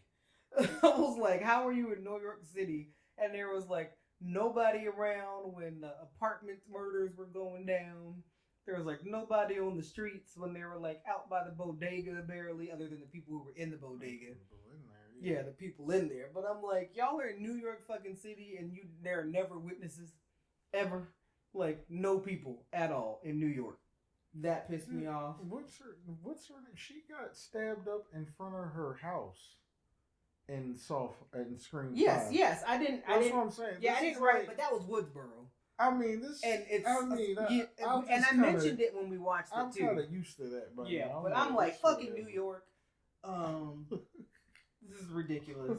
I was like, how are you in New York City? And there was like nobody around when the apartment murders were going down. There was like nobody on the streets when they were like out by the bodega barely, other than the people who were in the bodega. Yeah, the people in there. But I'm like, y'all are in New York fucking City and there are never witnesses. Ever. Like, no people at all in New York. That pissed me off. What's her name? She got stabbed up in front of her house in Scream 5. Yes. I didn't. What I'm saying. Yeah, I didn't write it, but that was Woodsboro. I mean, this. And it's. I I mentioned it when we watched it too. I'm kind of used to that, but yeah. But I'm like, fucking New York. This is ridiculous.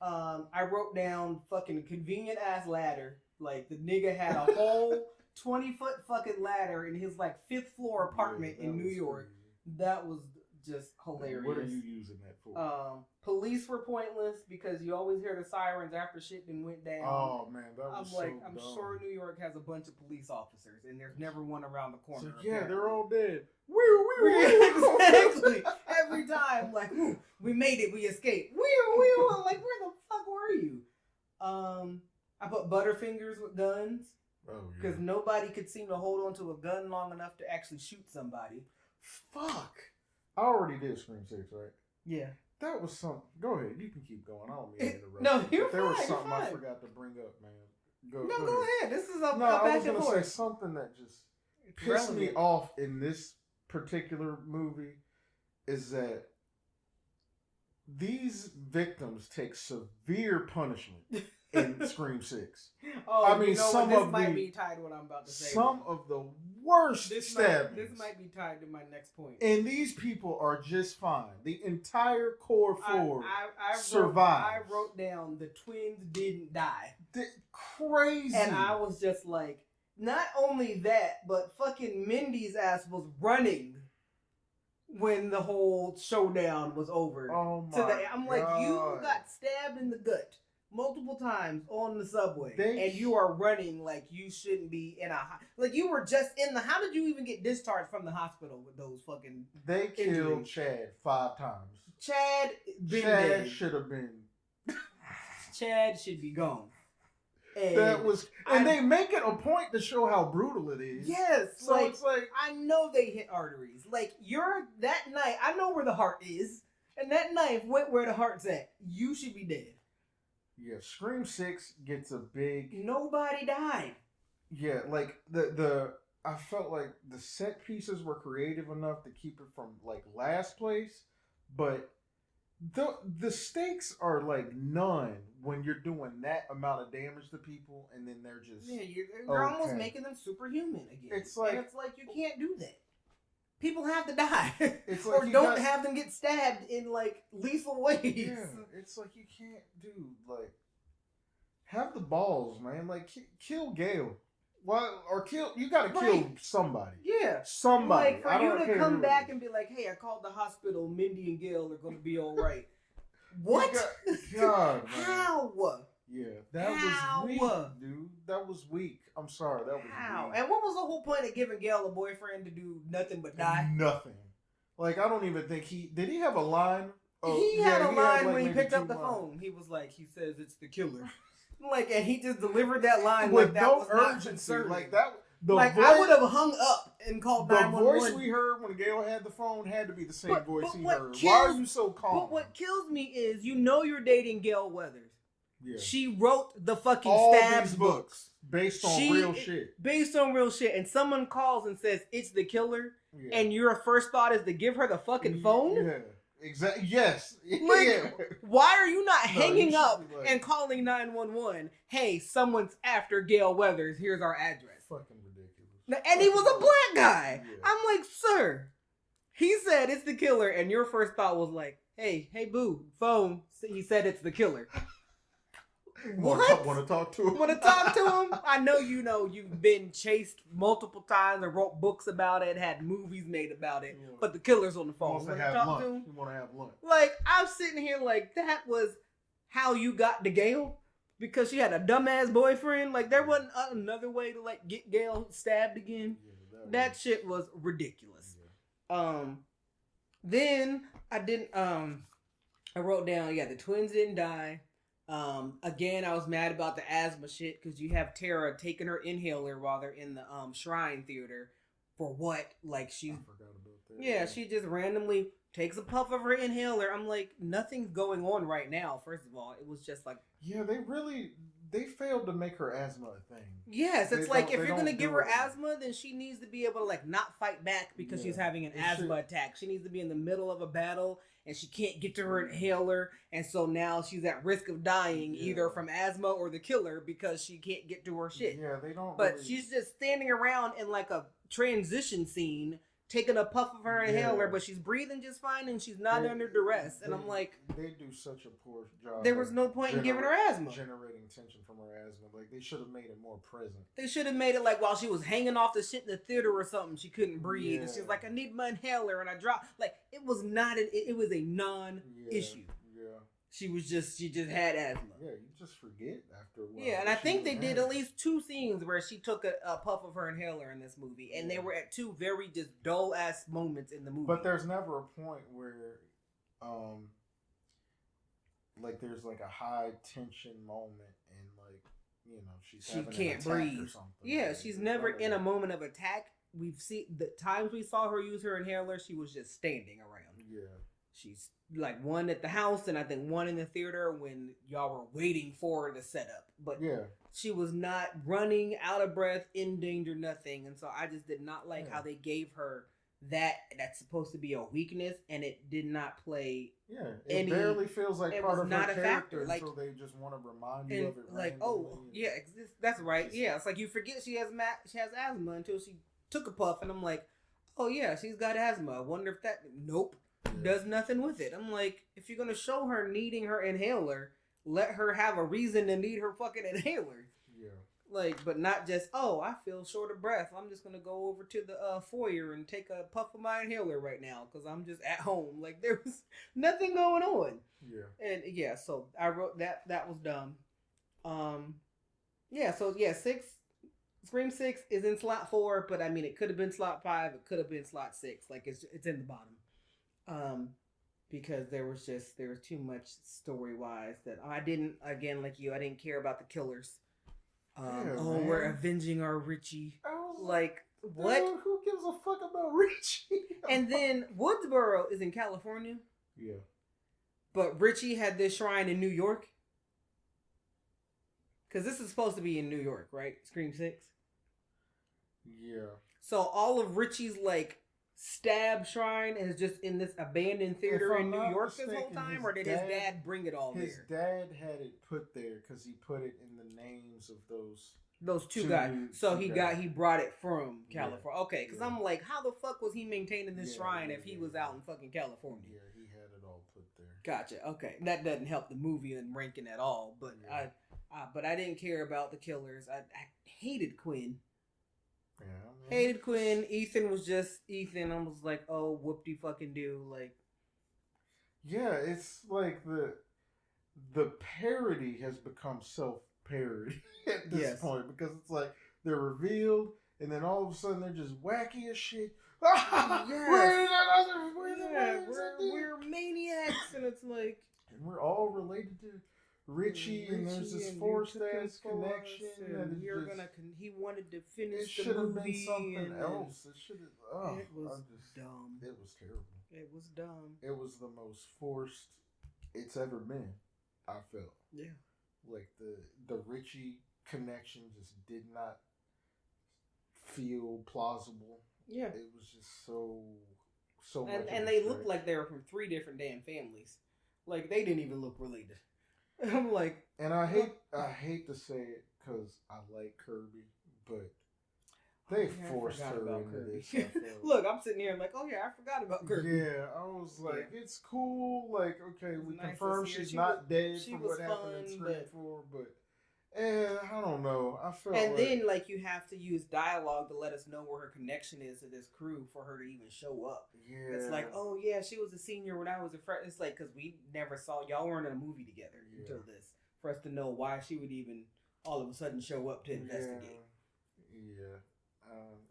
I wrote down fucking convenient ass ladder. Like the nigga had a whole 20-foot fucking ladder in his like 5th floor apartment in New York. Crazy. That was just hilarious. What are you using that for? Police were pointless because you always hear the sirens after shit then went down. Oh man, that was I'm sure New York has a bunch of police officers and there's never one around the corner. So, yeah, they're all dead. Exactly. Every time, like, we made it, we escaped. I'm like, where the fuck were you? I put Butterfingers with guns. Because nobody could seem to hold on to a gun long enough to actually shoot somebody. Fuck. I already did Scream 6, right? Yeah. That was something. Go ahead. You can keep going. I don't mean to interrupt. No, you're There fine, was something fine. I forgot to bring up, man. Go ahead. This is a I was going to say something that just pissed me off in this particular movie is that these victims take severe punishment in Scream 6. Oh, I mean, this might be tied to what I'm about to say. Some of the worst stabbings. This might be tied to my next point. And these people are just fine. The entire core four survived. I wrote down the twins didn't die. Crazy. And I was just like, not only that, but fucking Mindy's ass was running when the whole showdown was over. Oh my I'm God. like, you got stabbed in the gut multiple times on the subway, and you are running like you shouldn't be in like you were just in the. How did you even get discharged from the hospital with those fucking? They killed Chad 5 times. Chad should have been. Chad should be gone. And they make it a point to show how brutal it is. Yes, so it's like I know they hit arteries. Like that knife, I know where the heart is, and that knife went where the heart's at. You should be dead. Yeah, Scream 6 gets a big. Nobody died. Yeah, like the I felt like the set pieces were creative enough to keep it from like last place, but the stakes are like none when you're doing that amount of damage to people, and then they're just you're almost making them superhuman again. It's like you can't do that. People have to die, it's like or don't have them get stabbed in like lethal ways. Yeah, it's like you can't do like have the balls, man. Like kill Gail. Well, or you gotta kill somebody. Yeah. Somebody. Like, for you to come back and be like, hey, I called the hospital, Mindy and Gail are going to be all right. What? God, man. How? Yeah, that was weak, dude. That was weak. I'm sorry, that was How? weak. And what was the whole point of giving Gail a boyfriend to do nothing but die? Nothing. Like, I don't even think did he have a line? He had a line like when he picked up the phone. He was like, he says it's the killer. Like, and he just delivered that line with like that no was not urgency. concerning. Like that. Like, I would have hung up and called 911. The voice we heard when Gail had the phone had to be the same voice he heard. Why are you so calm? But what kills me is, you're dating Gail Weathers. Yeah. She wrote the fucking all stabs these books based on real shit. Based on real shit. And someone calls and says it's the killer, and your first thought is to give her the fucking phone? Yeah. Exactly. Yes. Like, why are you not hanging up and calling 911? Hey, someone's after Gail Weathers. Here's our address. Fucking ridiculous. And he was a black guy. Yeah. I'm like, sir. He said it's the killer, and your first thought was like, hey, boo, phone. He said it's the killer. What? Want to talk to him? Want to talk to him? I know you've been chased multiple times and wrote books about it, had movies made about it, but the killer's on the phone. You want to have lunch. Like, I'm sitting here like, that was how you got to Gail? Because she had a dumbass boyfriend? Like, there wasn't another way to, like, get Gail stabbed again? Yeah, that shit was ridiculous. Yeah. Then I wrote down, the twins didn't die. Again, I was mad about the asthma shit because you have Tara taking her inhaler while they're in the Shrine Theater. For what? Like, I forgot about that. Yeah, she just randomly takes a puff of her inhaler. I'm like, nothing's going on right now. First of all, it was just like, yeah, they failed to make her asthma a thing. Yes, it's like, if you're gonna give her asthma, then she needs to be able to, like, not fight back because she's having an asthma attack. She needs to be in the middle of a battle and she can't get to her inhaler, and so now she's at risk of dying either from asthma or the killer because she can't get to her shit. Yeah, they don't. But she's just standing around in like a transition scene, taking a puff of her inhaler, but she's breathing just fine and she's not under duress. And I'm like, they do such a poor job. There was no point in giving her asthma. Generating tension from her asthma. Like, they should have made it more present. They should have made it like while she was hanging off the shit in the theater or something, she couldn't breathe. And she was like, I need my inhaler, and I dropped. Like, it was not it was a non-issue. Yeah. She just had asthma. Yeah, you just forget after a while. Yeah, and I think they did at least 2 scenes where she took a puff of her inhaler in this movie, and they were at 2 very just dull ass moments in the movie. But there's never a point where, like, there's like a high tension moment, and like, she can't breathe or something. Yeah, she's never in a moment of attack. We've seen the times we saw her use her inhaler, she was just standing around. Yeah. She's like one at the house and I think one in the theater when y'all were waiting for her to set up. But she was not running, out of breath, in danger, nothing. And so I just did not like how they gave her that's supposed to be a weakness, and it did not play. Yeah, it barely feels like part of her character. Like, so they just want to remind you of it. Like, that's right. Yeah, it's like you forget she has asthma until she took a puff, and I'm like, oh yeah, she's got asthma. I wonder if that does nothing with it. I'm like, if you're gonna show her needing her inhaler, let her have a reason to need her fucking inhaler. Yeah. Like, but not just, I feel short of breath. I'm just gonna go over to the foyer and take a puff of my inhaler right now because I'm just at home. Like, there was nothing going on. Yeah. And so I wrote that. That was dumb. Scream 6 is in slot 4, but I mean, it could have been slot 5. It could have been slot 6. Like, it's in the bottom. Because there was too much story wise that I didn't care about the killers. We're avenging our Richie. Like, what? Dude, who gives a fuck about Richie? And then Woodsboro is in California. Yeah. But Richie had this shrine in New York. Because this is supposed to be in New York, right? Scream 6? Yeah. So all of Richie's, like, stab shrine is just in this abandoned theater in New York this whole time, or did his dad bring it all there? His dad had it put there because he put it in the names of those two guys. So he brought it from California. Yeah. Okay, because I'm like, how the fuck was he maintaining this shrine if he was out in fucking California? Yeah, he had it all put there. Gotcha. Okay, that doesn't help the movie and ranking at all. But I didn't care about the killers. I hated Quinn. Yeah, hated Quinn. Ethan was just Ethan. I was like, oh, whoop-de fucking do. Like, yeah, it's like the parody has become self parody at this Yes. point because it's like they're revealed and then all of a sudden they're just wacky as shit. Yes. Where the Yeah, ones that we're maniacs, and it's like and we're all related to Richie, and there's this and you forced took him ass for us, connection that and is you're just. gonna. He wanted to It finish the should have been movie, something and then else. It should have. Oh, it was I just. dumb. It was terrible. It was dumb. It was the most forced it's ever been. I felt Yeah. like the Richie connection just did not feel plausible. Yeah. It was just so much. And they looked like they were from 3 different damn families. Like they didn't even look related. I'm like, and I hate to say it because I like Kirby, but they forced her into Kirby. this. Look, I'm sitting here like, oh yeah, I forgot about Kirby. Yeah, I was like, it's cool. Like, okay, we nice confirm she's not dead from what happened in Scream 4, but I don't know. I felt and then like you have to use dialogue to let us know where her connection is to this crew for her to even show up. Yeah, it's like, oh yeah, she was a senior when I was a freshman. It's like because we never saw y'all weren't in a movie together until this for us to know why she would even all of a sudden show up to investigate. Yeah.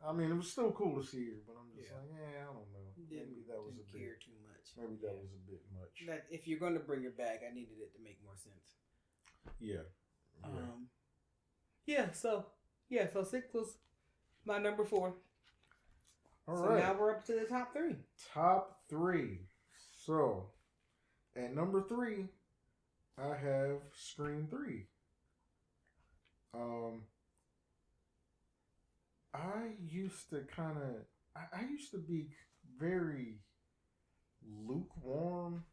I mean, it was still cool to see her, but I'm just like, I don't know. Maybe that was a bit too much. Maybe that was a bit much. That if you're going to bring her back, I needed it to make more sense. Yeah. So 6 was my number 4. All so right. Now we're up to the top 3. Top 3. So at number 3, I have Scream 3. I used to be very lukewarm.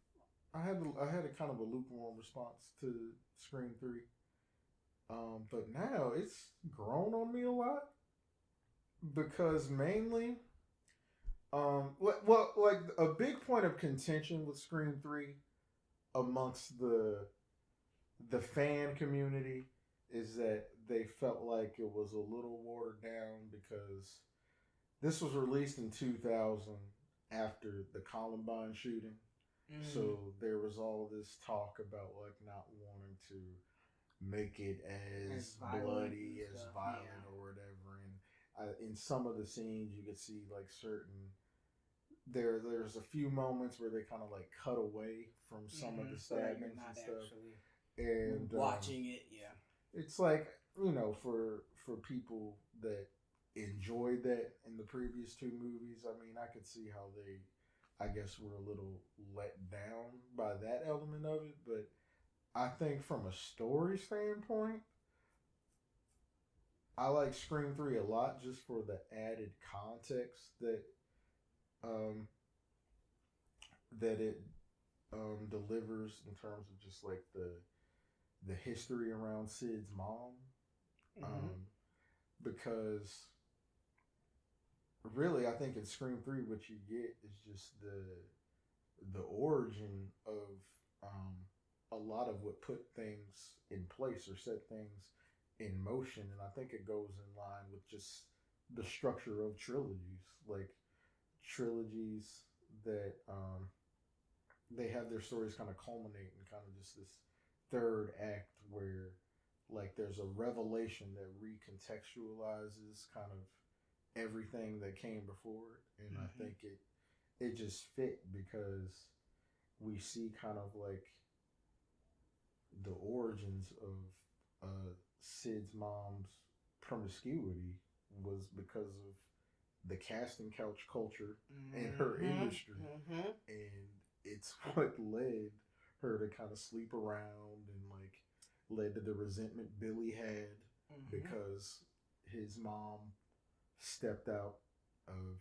I had a kind of a lukewarm response to Scream 3. But now it's grown on me a lot because mainly, like a big point of contention with Scream 3 amongst the fan community is that they felt like it was a little watered down because this was released in 2000 after the Columbine shooting. So there was all this talk about like not wanting to make it as bloody, as violent or whatever. And in some of the scenes you could see like certain there's a few moments where they kind of like cut away from some of the stabbings and stuff. And watching it, it's like, for people that enjoyed that in the previous 2 movies, I mean, I could see how they, I guess, were a little let down by that element of it. But I think from a story standpoint, I like Scream 3 a lot just for the added context that it delivers in terms of just like the history around Sid's mom. Because really, I think in Scream 3 what you get is just the origin of a lot of what put things in place or set things in motion, and I think it goes in line with just the structure of trilogies, like trilogies that they have their stories kind of culminate in kind of just this third act where like there's a revelation that recontextualizes kind of everything that came before it, and I think it just fit because we see kind of like the origins of Sid's mom's promiscuity was because of the casting couch culture in her industry, and it's what led her to kind of sleep around and like led to the resentment Billy had because his mom stepped out of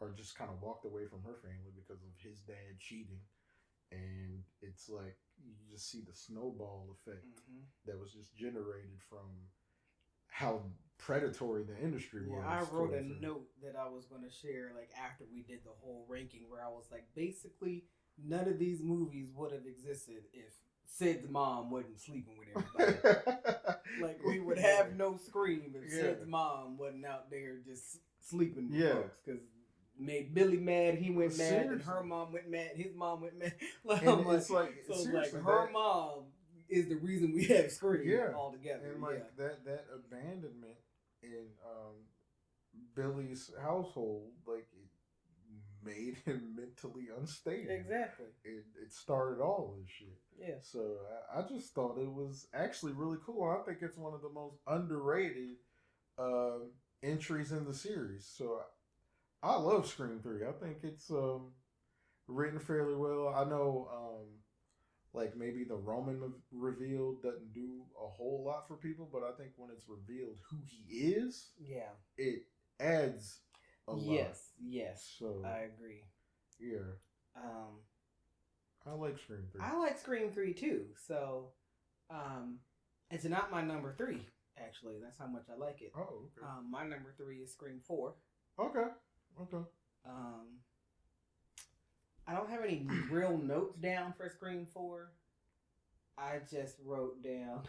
or just kind of walked away from her family because of his dad cheating. And it's like you just see the snowball effect that was just generated from how predatory the industry was. I wrote a note that I was going to share like after we did the whole ranking where I was like, basically none of these movies would have existed if Sid's mom wasn't sleeping with everybody. Like we would have no Scream if Sid's mom wasn't out there just sleeping with folks, because made Billy mad. He went mad, Seriously. and her mom went mad. His mom went mad. Like, And it's like, so seriously, her mom is the reason we have Scream altogether. And like that abandonment in Billy's household, like it made him mentally unstable. Exactly. It started all this shit. Yeah. So I just thought it was actually really cool. I think it's one of the most underrated entries in the series. So I love Scream 3. I think it's written fairly well. I know like maybe the Roman reveal doesn't do a whole lot for people, but I think when it's revealed who he is, it adds a lot. Yes. So I agree. Yeah. I like Scream 3. I like Scream 3 too. So it's not my number 3, actually. That's how much I like it. Oh, okay. My number 3 is Scream 4. Okay. I don't have any real notes down for Scream 4. I just wrote down,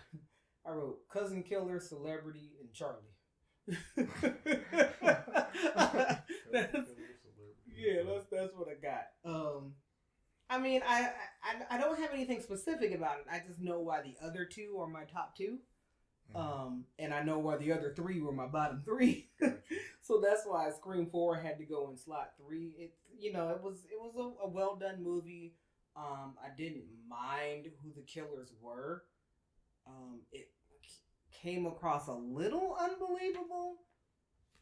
I wrote Cousin Killer, Celebrity, and Charlie. That's what I got. I mean, I don't have anything specific about it. I just know why the other 2 are my top 2. And I know why the other 3 were my bottom 3. So that's why Scream 4 had to go in slot 3. It was a well done movie. I didn't mind who the killers were. It came across a little unbelievable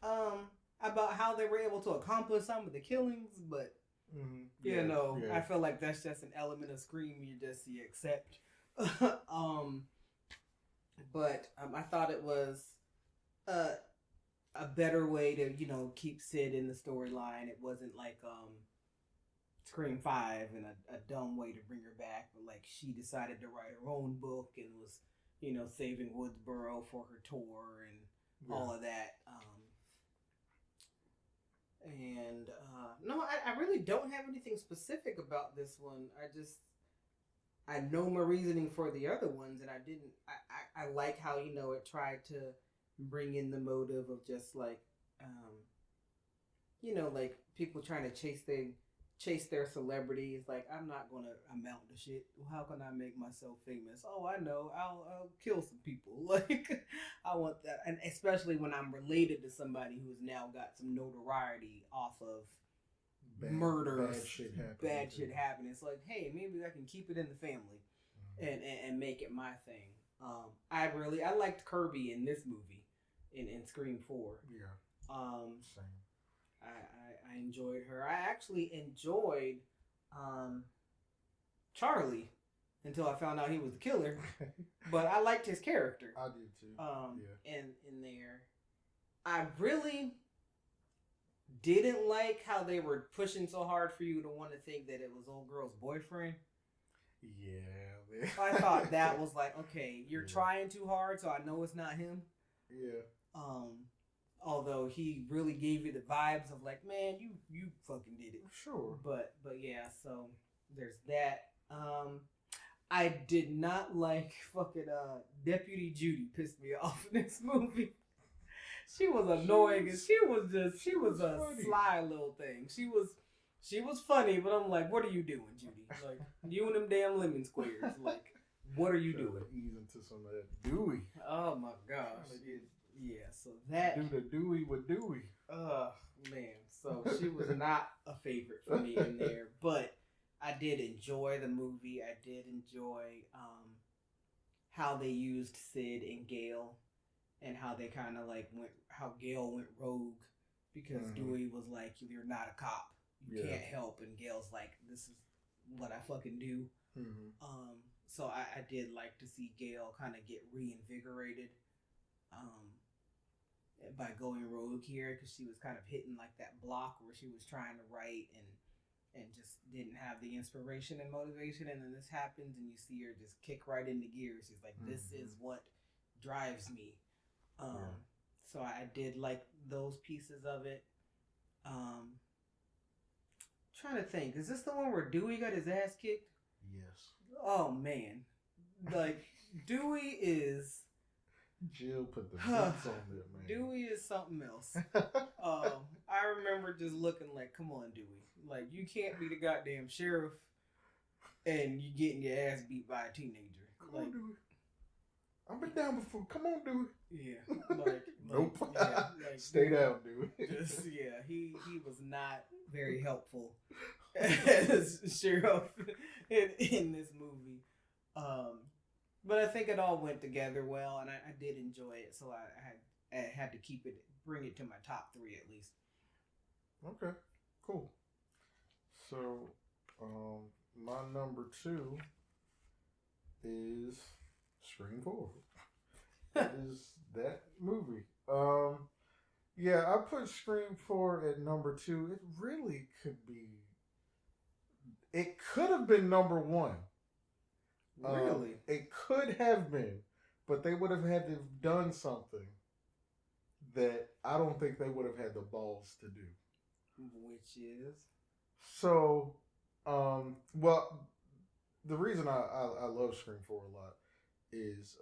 about how they were able to accomplish some of the killings, but I feel like that's just an element of Scream you accept. But I thought it was a better way to, keep Sid in the storyline. It wasn't like Scream 5 and a dumb way to bring her back, but like she decided to write her own book and was, saving Woodsboro for her tour and all of that. No, I really don't have anything specific about this one. I know my reasoning for the other ones, and I like how, it tried to bring in the motive of just like, like people trying to chase their celebrities. Like, I'm not going to amount to shit. How can I make myself famous? Oh, I know. I'll kill some people. Like, I want that. And especially when I'm related to somebody who's now got some notoriety off of murders, bad shit happening. It's like, hey, maybe I can keep it in the family and make it my thing. I liked Kirby in this movie, in Scream 4. Yeah. Same. I enjoyed her. I actually enjoyed Charlie until I found out he was the killer. But I liked his character. I did too. In there, I really didn't like how they were pushing so hard for you to want to think that it was old girl's boyfriend. Yeah. I thought that was like, okay, you're trying too hard, so I know it's not him. Yeah. Although he really gave you the vibes of like, man, you fucking did it. Sure. But yeah, so there's that. I did not like fucking Deputy Judy. Pissed me off in this movie. She was annoying, and she was a funny, sly little thing. She was funny, but I'm like, what are you doing, Judy? Like, you and them damn lemon squares. Like, what are you doing? Ease into some of that Dewey. Oh my gosh. Yeah, so that do the Dewey with Dewey. Man. So she was not a favorite for me in there, but I did enjoy the movie. I did enjoy how they used Sid and Gale, and how they kind of like how Gale went rogue because Dewey was like, "You're not a cop. You can't help," and Gale's like, "This is what I fucking do." So I did like to see Gale kind of get reinvigorated by going rogue here, because she was kind of hitting like that block where she was trying to write and just didn't have the inspiration and motivation, and then this happens and you see her just kick right into gear. She's like, this is what drives me. So I did like those pieces of it. Trying to think, is this the one where Dewey got his ass kicked? Yes. Oh man, like Dewey is. Jill put the boots on there, man. Dewey is something else. I remember just looking like, come on, Dewey. Like, you can't be the goddamn sheriff and you getting your ass beat by a teenager. Come on, Dewey. I've been down before. Come on, Dewey. Yeah. Like, nope. Yeah, like, stay down, Dewey. He was not very helpful as sheriff in this movie. But I think it all went together well, and I did enjoy it. So I had to bring it to my top 3 at least. Okay, cool. So, my number 2 is Scream 4. Is that movie? Yeah, I put Scream 4 at number 2. It really could be. It could have been number 1. Really? It could have been, but they would have had to have done something that I don't think they would have had the balls to do. Which is? So, well, the reason I love Scream 4 a lot is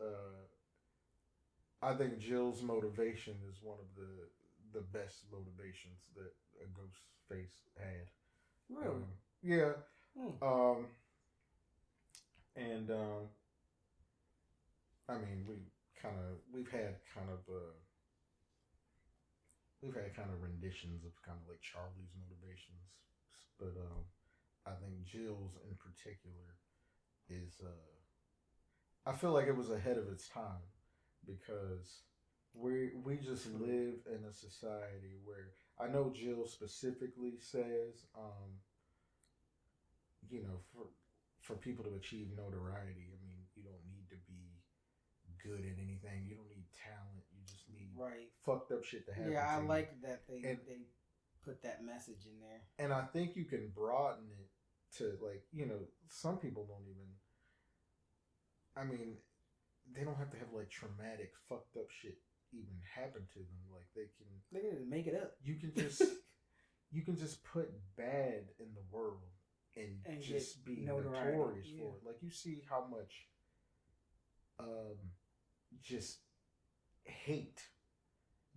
I think Jill's motivation is one of the best motivations that a Ghostface had. Really? Yeah. I mean, we've had kind of renditions of kind of like Charlie's motivations, but I think Jill's in particular is I feel like it was ahead of its time because we just live in a society where I know Jill specifically says for people to achieve notoriety, I mean, you don't need to be good at anything. You don't need talent. You just need fucked up shit to happen. Yeah, I to like that they put that message in there. And I think you can broaden it to like, some people don't even. I mean, they don't have to have like traumatic, fucked up shit even happen to them. Like they can make it up. You can just put bad in the world and just be notorious for it. Like you see how much just hate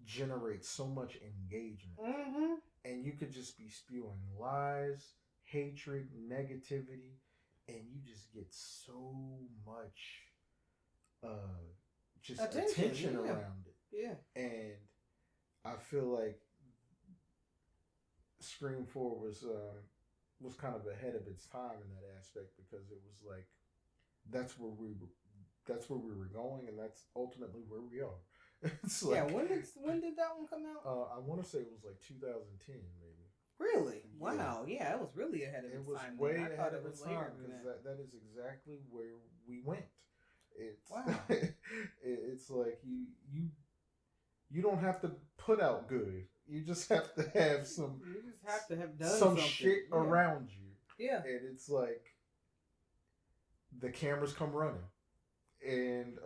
generates so much engagement. Mm-hmm. And you could just be spewing lies, hatred, negativity, and you just get so much just attention around it. Yeah. And I feel like Scream 4 was kind of ahead of its time in that aspect because it was like that's where we were going, and that's ultimately where we are. It's like, when did that one come out? I want to say it was like 2010, maybe. Really? Wow. Yeah, it was really ahead of its time. It was way ahead of its time because that is exactly where we went. It's wow. It's like you don't have to put out good. You just have to have some. You just have to have done some shit around you. Yeah. And it's like the cameras come running, and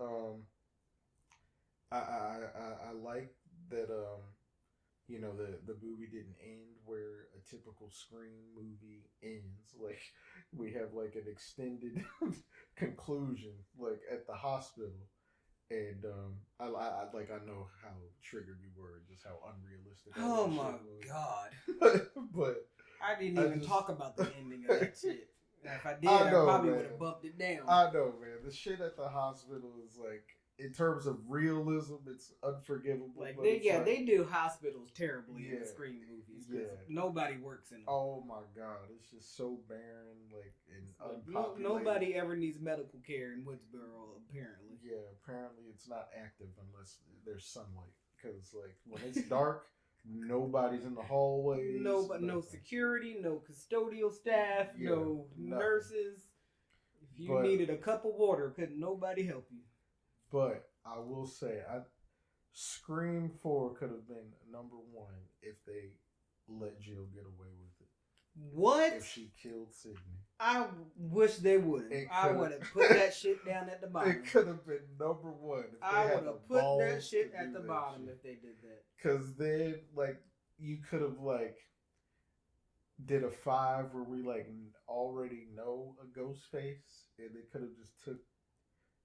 I like that the movie didn't end where a typical Scream movie ends. Like we have like an extended conclusion, like at the hospital, and I know how triggered you were, just how unrealistic. Oh my god! but I didn't even talk about the ending of that shit. If I did, I probably would have bumped it down. I know, man. The shit at the hospital is like, in terms of realism, it's unforgivable. Like they do hospitals terribly in the Scream movies because nobody works in them. Oh my god, it's just so barren, like and unpopulated. Nobody ever needs medical care in Woodsboro, apparently. Yeah, apparently it's not active unless there's sunlight. Because like when it's dark, nobody's in the hallways. No security, no custodial staff, no nurses. If you needed a cup of water, couldn't nobody help you. But I will say, Scream 4 could have been number 1 if they let Jill get away with it. What? If she killed Sydney. I wish they would. I would have put that shit down at the bottom. It could have been number 1. If I would have put that shit at the bottom if they did that. Because then, like, you could have, like, did a 5 where we, like, already know a ghost face, and they could have just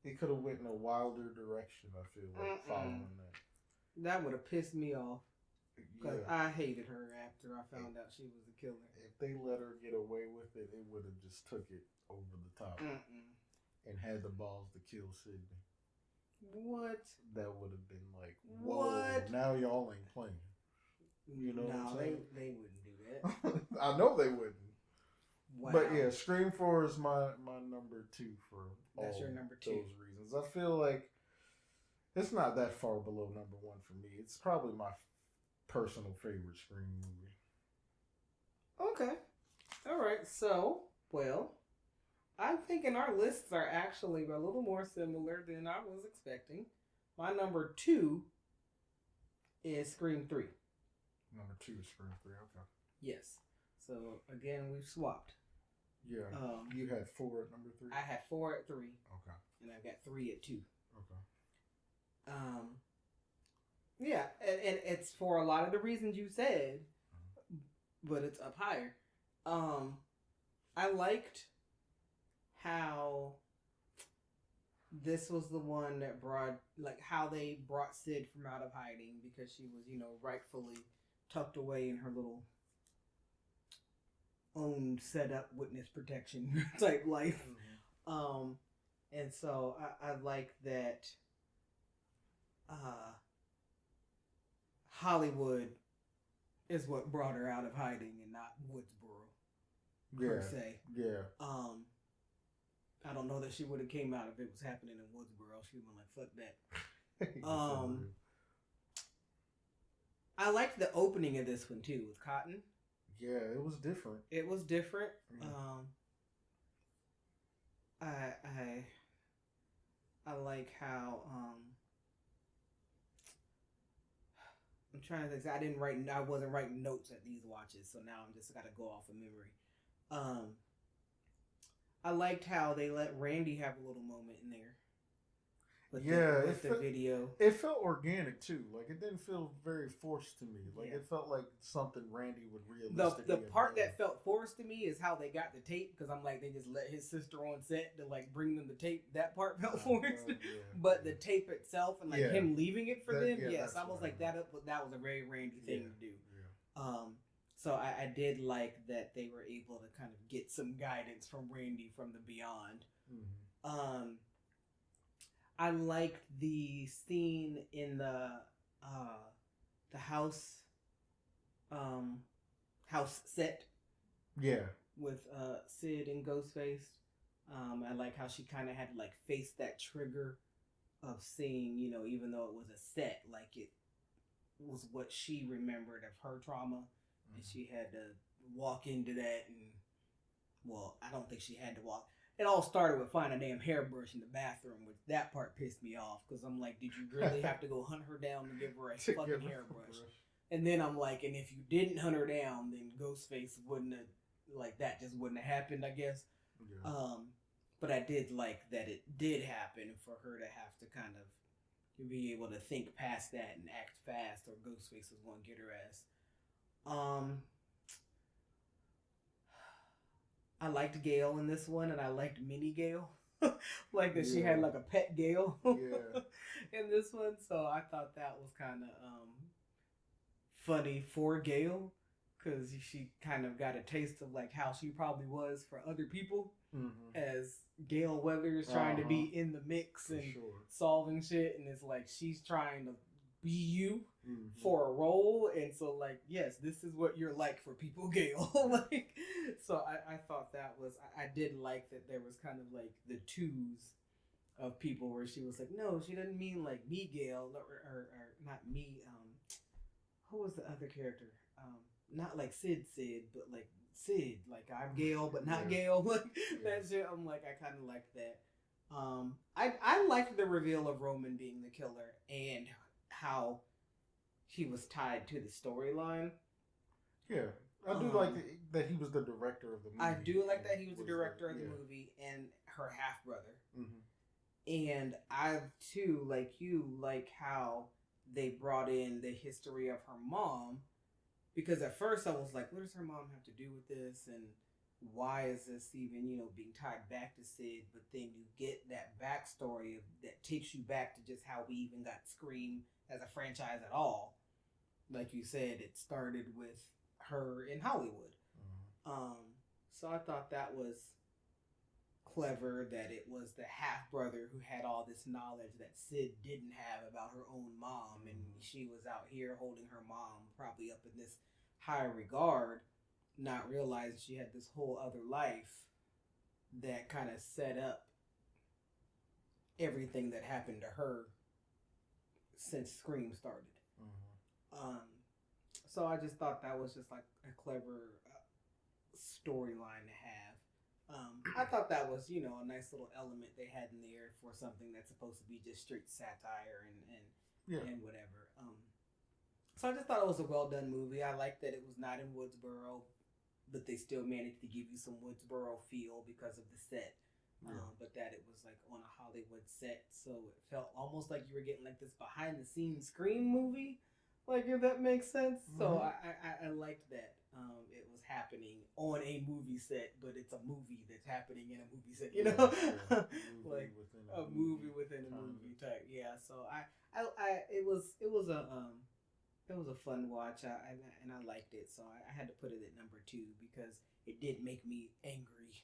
it could have went in a wilder direction, I feel like, following that. That would have pissed me off. Because Yeah. I hated her after I found out she was the killer. If they let her get away with it, it would have just took it over the top Mm-mm. and had the balls to kill Sydney. What? That would have been like, whoa, What? now y'all ain't playing. You know what I'm No, saying? they wouldn't do that. I know they wouldn't. Wow. But yeah, Scream 4 is my number 2 for That's all your number 2. those reasons. I feel like it's not that far below number 1 for me. It's probably my personal favorite Scream movie. Okay. All right. So, well, I'm thinking our lists are actually a little more similar than I was expecting. My number 2 is Scream 3. Number 2 is Scream 3. Okay. Yes. So again, we've swapped. Yeah. You had 4 at number 3. I had 4 at 3. Okay. And I've got 3 at 2. Okay. Yeah, and it's for a lot of the reasons you said, but it's up higher. I liked how this was the one that brought, like, how they brought Sid from out of hiding because she was, rightfully tucked away in her little own set up witness protection type life. Mm-hmm. And so I like that Hollywood is what brought her out of hiding and not Woodsboro per se. Yeah. I don't know that she would have came out if it was happening in Woodsboro. She would have been like, fuck that. I liked the opening of this one too with Cotton. Yeah, it was different. It was different. Mm. I like how I'm trying to think. I wasn't writing notes at these watches, so now I'm just got to go off of memory. I liked how they let Randy have a little moment in there. With the video. It felt organic too. Like it didn't feel very forced to me. Like it felt like something Randy would realistically. The part that felt forced to me is how they got the tape, because I'm like, they just let his sister on set to like bring them the tape. That part felt forced, but the tape itself and like him leaving it for them, yes, I was like that was a very Randy thing to do. Yeah. So I did like that they were able to kind of get some guidance from Randy from the beyond. Mm-hmm. I liked the scene in the house set. Yeah. With Sid and Ghostface. I like how she kind of had to like face that trigger of seeing, even though it was a set, like it was what she remembered of her trauma. Mm-hmm. And she had to walk into that I don't think she had to walk. It all started with finding a damn hairbrush in the bathroom, which that part pissed me off because I'm like, did you really have to go hunt her down to give her a fucking hairbrush? And then I'm like, and if you didn't hunt her down, then Ghostface wouldn't have, like, that just wouldn't have happened, I guess. Yeah. But I did like that it did happen for her to have to kind of be able to think past that and act fast, or Ghostface was going to get her ass. I liked Gail in this one, and I liked Mini Gail. Like that she had like a pet Gail in this one. So I thought that was kind of funny for Gail, because she kind of got a taste of like how she probably was for other people, as Gail Weathers trying to be in the mix and solving shit, and it's like she's trying to be you for a role, and so like, yes, this is what you're like for people, Gail. Like, so I thought that was, I did like that there was kind of like the twos of people where she was like, no, she doesn't mean like me, Gail, or not me. Who was the other character? Not like Sid, but like Sid, like I'm Gail, but not Gail. Like that shit. I'm like, I kind of liked that. I liked the reveal of Roman being the killer and how he was tied to the storyline. Yeah, I do like that he was the director of the movie. I do like that he was the director of the movie and her half brother. Mm-hmm. And I too, like you, like how they brought in the history of her mom, because at first I was like, what does her mom have to do with this, and why is this even, being tied back to Sid? But then you get that backstory that takes you back to just how we even got Scream as a franchise at all. like you said, it started with her in Hollywood. So I thought that was clever that it was the half brother who had all this knowledge that Sid didn't have about her own mom, and she was out here holding her mom probably up in this high regard, not realizing she had this whole other life that kind of set up everything that happened to her since Scream started. So I just thought that was just like a clever storyline to have. I thought that was, you know, a nice little element they had in there for something that's supposed to be just straight satire and whatever. So I just thought it was a well done movie. I liked that it was not in Woodsboro, but they still managed to give you some Woodsboro feel because of the set. But that it was like on a Hollywood set, so it felt almost like you were getting like this behind the scenes Scream movie, like, if that makes sense. So I liked that it was happening on a movie set, but it's a movie that's happening in a movie set, you know, like a movie within a movie type. Yeah, so it was a fun watch, and I liked it, so I had to put it at number 2 because it did make me angry.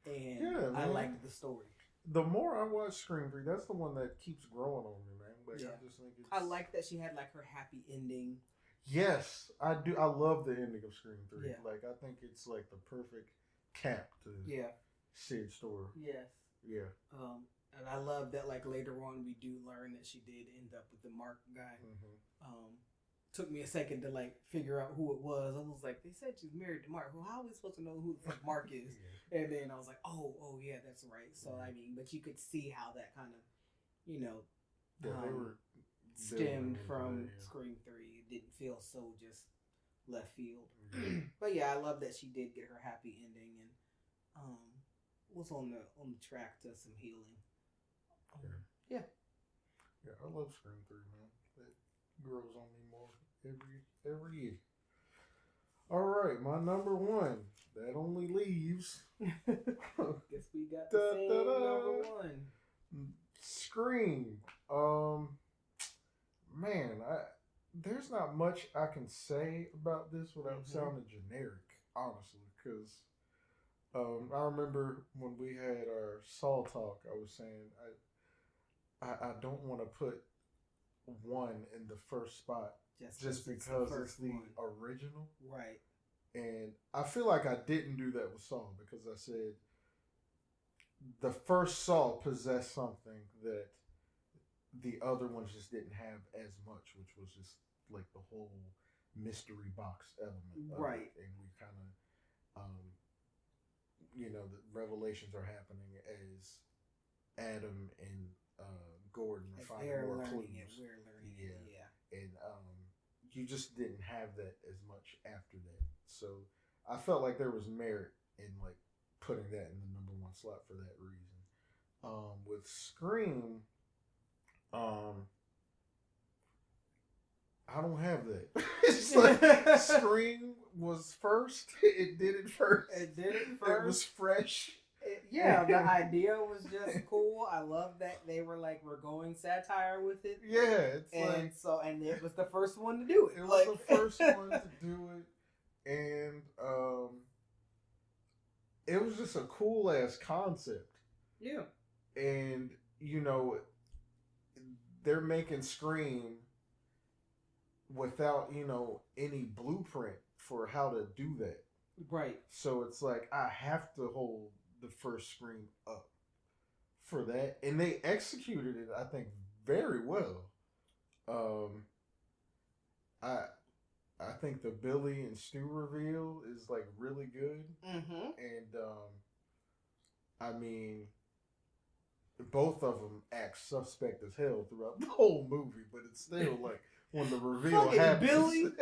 And I liked the story. The more I watch Scream 3, that's the one that keeps growing on me, man. Like, I just think it's... I like that she had like her happy ending. Yes, I do. I love the ending of Scream 3. Yeah. Like, I think it's like the perfect cap to Sid's story. Yes. Yeah. And I love that, like, later on we do learn that she did end up with the Mark guy. Took me a second to like figure out who it was. I was like, they said she's married to Mark. Well, how are we supposed to know who the fuck Mark is? And then I was like, oh yeah, that's right. So I mean, but you could see how that kind of, you know, they were stemmed from Scream 3. It didn't feel so just left field. But yeah, I love that she did get her happy ending and was on the track to some healing. Yeah, I love Scream 3, man. It grows on me more every year. All right, my number 1. That only leaves. Guess we got the same number 1. Scream. Man, there's not much I can say about this without sounding generic, honestly, because I remember when we had our Saw talk, I was saying I don't want to put 1 in the first spot just because it's the original. Right. And I feel like I didn't do that with Saw because I said the first Saw possessed something that the other ones just didn't have as much, which was just like the whole mystery box element of right. it. And we kind of, you know, the revelations are happening as Adam and Gordon are finding more clues. We're learning it. And you just didn't have that as much after that. So I felt like there was merit in like putting that in the number 1 slot for that reason. With Scream, I don't have that. It's like Scream was first. It did it first. It was fresh. The idea was just cool. I love that they were like, we're going satire with it. Yeah, and it was the first one to do it. It was the first one to do it, and it was just a cool ass concept. Yeah, and you know, they're making Scream without, you know, any blueprint for how to do that. Right. So it's like I have to hold the first Scream up for that, and they executed it, I think, very well. I think the Billy and Stu reveal is like really good, and I mean, both of them act suspect as hell throughout the whole movie, but it's still like when the reveal happens.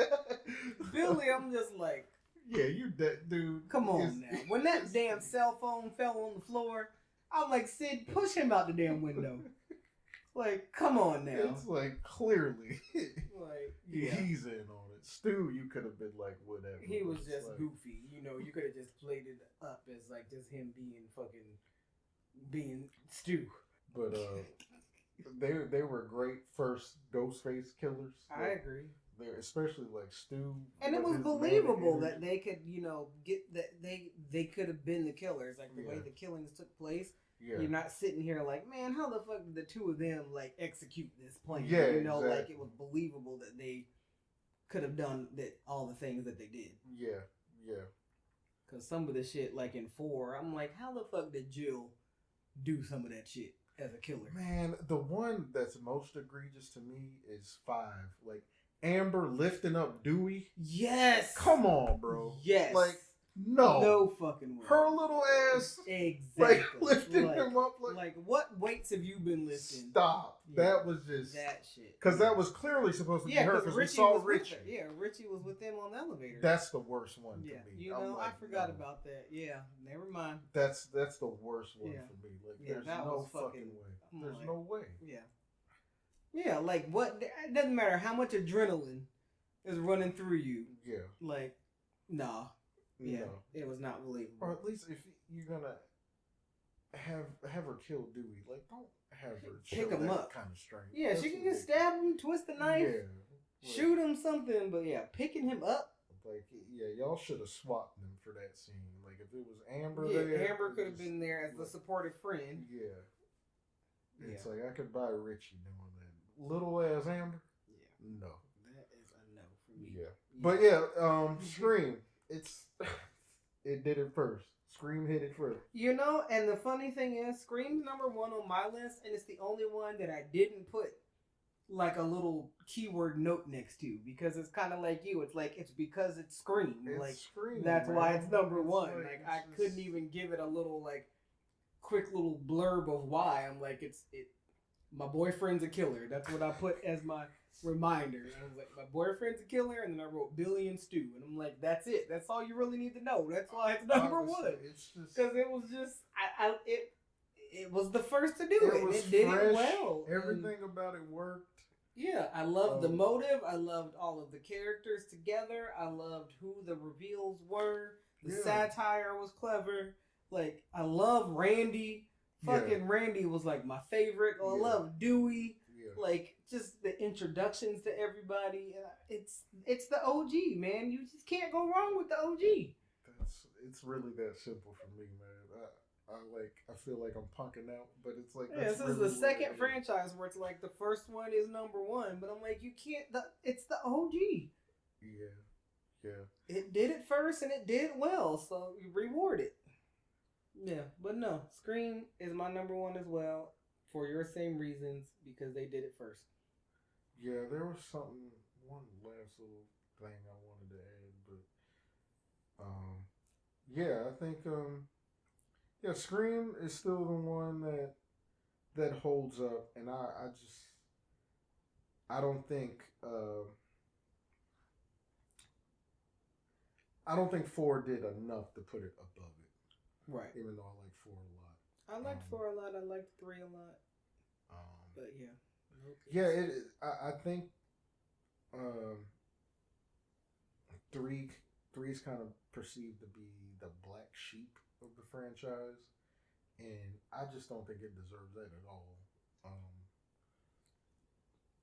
Billy, I'm just like. Yeah, you that dude. Come on now. When that damn cell phone fell on the floor, I'm like, Sid, push him out the damn window. Like, come on now. It's like clearly like he's in on it. Stu, you could have been like whatever. He was just like, goofy. You know, you could have just played it up as like just him being Stu. But they were great first Ghostface killers. I agree. There, especially like Stu, And it with was his believable manic that they could, get that they could have been the killers, like the way the killings took place. Yeah. You're not sitting here like, man, how the fuck did the two of them like execute this plan? Yeah, Like exactly. it was believable that they could have done that all the things that they did. Yeah, yeah. Because some of the shit, like in 4, I'm like, how the fuck did Jill do some of that shit as a killer? Man, the one that's most egregious to me is 5. Like Amber lifting up Dewey. Yes. Come on, bro. Yes. Like no fucking way. Her little ass. Exactly. Like lifting him up. Like what weights have you been lifting? Stop. Yeah, that was just that shit. Because that was clearly supposed to be her. Because we saw Richie. Richie was with them on the elevator. That's the worst one to me. I forgot about that. Yeah, never mind. That's the worst one for me. Like, there's no fucking way. There's no way. Yeah. Yeah, like what? It doesn't matter how much adrenaline is running through you. Yeah. Like, nah. Yeah, no. It was not believable. Or at least if you're gonna have her kill Dewey, like don't have her pick him up. Kind of strength. Yeah, she can just stab him, twist the knife, shoot him something. But yeah, picking him up. Like y'all should have swapped them for that scene. Like if it was Amber Amber could have been there as the supportive friend. Yeah. It's like I could buy Richie doing that. Little ass Amber. Yeah. No. That is a no for me. Yeah. But Scream. It did it first. Scream hit it first. And the funny thing is, Scream's number 1 on my list, and it's the only one that I didn't put like a little keyword note next to, because it's kind of like you. It's like it's because it's Scream. Scream. That's why it's number 1. I just couldn't even give it a little like quick little blurb of why. I'm like, it. My boyfriend's a killer. That's what I put as my reminder. I was like, my boyfriend's a killer, and then I wrote Billy and Stu, and I'm like, that's it. That's all you really need to know. That's why it's number 1. It's just because it was just it was the first to do it. It did fresh. It well. Everything about it worked. Yeah, I loved the motive. I loved all of the characters together. I loved who the reveals were. The satire was clever. Like, I love Randy. Fucking Randy was like my favorite. I love Dewey. Yeah. Like, just the introductions to everybody. It's the OG, man. You just can't go wrong with the OG. It's really that simple for me, man. I feel like I'm punking out, but it's like this is the second franchise where it's like the first one is number 1, but I'm like, you can't. It's the OG. Yeah. It did it first, and it did it well, so you reward it. Yeah, but no, Scream is my number 1 as well for your same reasons, because they did it first. Yeah, there was one last little thing I wanted to add, but I think Scream is still the one that holds up, and I don't think 4 did enough to put it above it. Right. Even though I like 4 a lot. I liked 4 a lot. I liked 3 a lot. But yeah. Yeah, I think 3 is kind of perceived to be the black sheep of the franchise, and I just don't think it deserves that at all.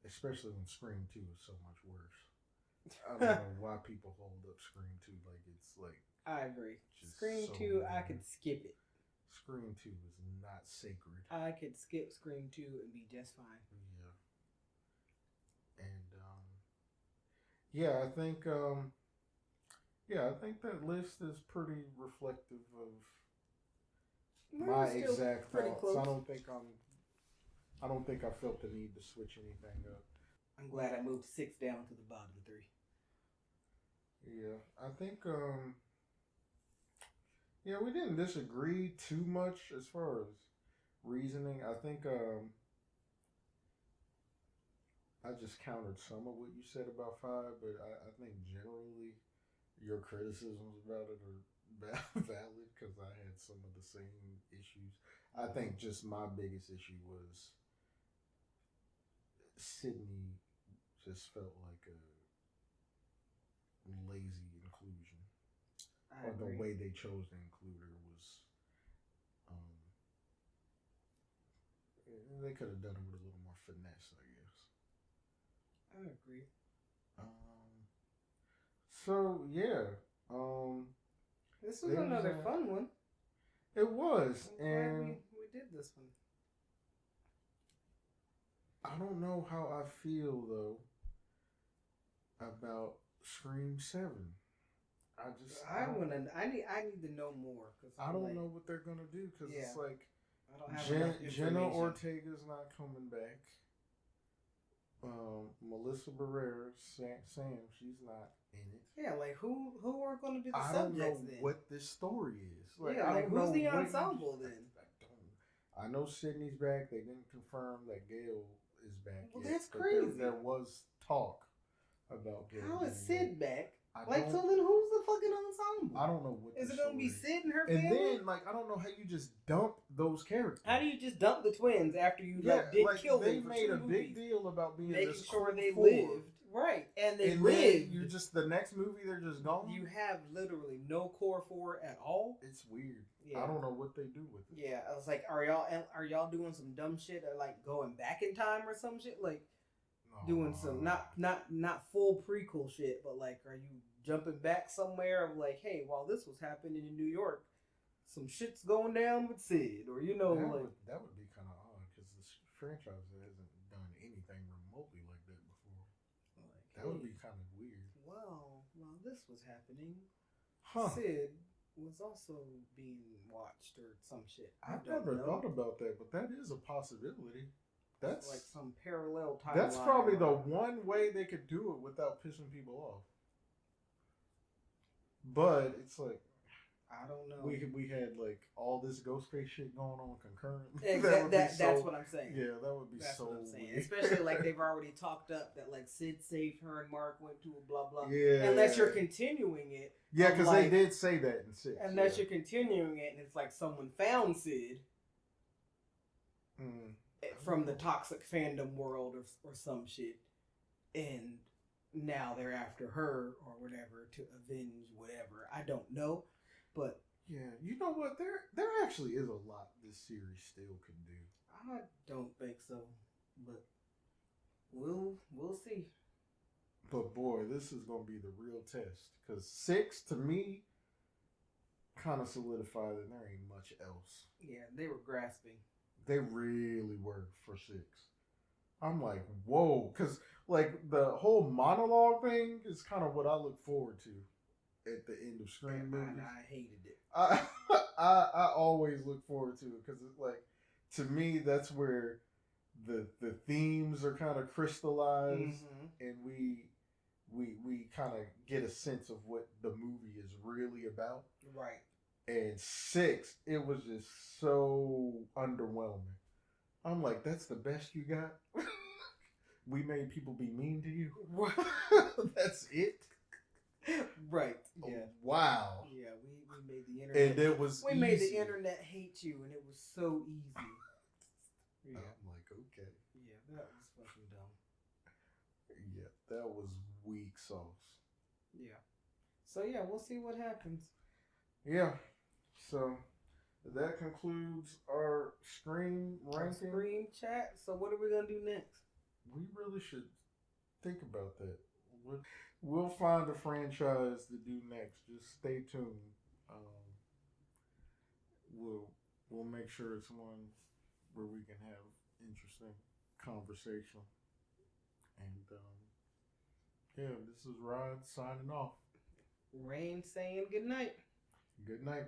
Especially when Scream 2 is so much worse. I don't know why people hold up Scream 2 like it's like. I agree. Scream 2, I could skip it. Scream 2 is not sacred. I could skip Scream 2 and be just fine. Yeah. And I think that list is pretty reflective of my exact thoughts. Close. I don't think I felt the need to switch anything up. I'm glad I moved 6 down to the bottom of 3. Yeah, I think we didn't disagree too much as far as reasoning. I think I just countered some of what you said about 5, but I think generally your criticisms about it are valid, because I had some of the same issues. I think just my biggest issue was Sydney just felt like a lazy inclusion. The way they chose to include her was, they could have done it with a little more finesse, I guess. I agree. So yeah, This was there's another that. fun one. It was, I'm glad and we did this one. I don't know how I feel though about Scream 7. I don't I need to know more because I don't know what they're gonna do because yeah, it's like I don't have enough Jenna information. Ortega's not coming back. Melissa Barrera, Sam, she's not in it. Yeah, like who are going to do the I don't know subjects then? what this story is. Like, Yeah, I like don't who's know the what ensemble then? I don't. I know Sydney's back. They didn't confirm that Gail is back Well, yet. that's but crazy. There was talk about Gail. How is Sid back? I Like, so don't- then who's the fucking ensemble? I don't know what. Is the it going to be story is. Sid and her And family? then, like, I don't know how you just dump those characters. How do you just dump the twins after you kill them? They for made 2 a movies? big deal about being making this sure core they four. lived. Right, and they And lived. then you just the next movie they're just gone. You have literally no core 4 at all. It's weird. Yeah. I don't know what they do with it. Yeah, I was like, are y'all doing some dumb shit or like going back in time or some shit? Like doing some not full prequel shit, but like are you jumping back somewhere of like, hey, while this was happening in New York, some shit's going down with Sid, or that would be kind of odd because this franchise hasn't done anything remotely like that before. Like, that would be kind of weird. Well, while this was happening, Huh. Sid was also being watched or some shit. I've never thought about that, but that is a possibility. That's like some parallel timeline. That's probably the one way they could do it without pissing people off. But it's like I don't know. We had like all this Ghostface shit going on concurrently. That's what I'm saying. Yeah, that would be that's so what I'm saying. weird. Especially like they've already talked up that like Sid saved her and Mark went to a blah blah. Yeah. Unless you're continuing it. Yeah, because like, they did say that in 6. Unless you're continuing it and it's like someone found Sid from the toxic fandom world or some shit, and now they're after her or whatever to avenge whatever. I don't know. But yeah, you know what? There actually is a lot this series still can do. I don't think so, but we'll see. But boy, this is gonna be the real test because 6 to me kind of solidified that there ain't much else. Yeah, they were grasping. They really were for 6. I'm like, whoa, because like the whole monologue thing is kind of what I look forward to. At the end of Scream movies, I hated it. I always look forward to it because it's like, to me, that's where the themes are kind of crystallized, and we kind of get a sense of what the movie is really about. Right. And 6, it was just so underwhelming. I'm like, that's the best you got? We made people be mean to you? That's it? Right. Yeah. Oh, wow. Yeah, we made the internet. And it was we made the internet hate you, and it was so easy. Yeah. I'm like, okay. Yeah, that was fucking dumb. Yeah, that was weak sauce. Yeah. So yeah, we'll see what happens. Yeah. So that concludes our Scream ranking. Scream chat. So what are we gonna do next? We really should think about that. We'll find a franchise to do next. Just stay tuned. We'll make sure it's one where we can have interesting conversation. And yeah, this is Rod signing off. Rain saying good night. Good night.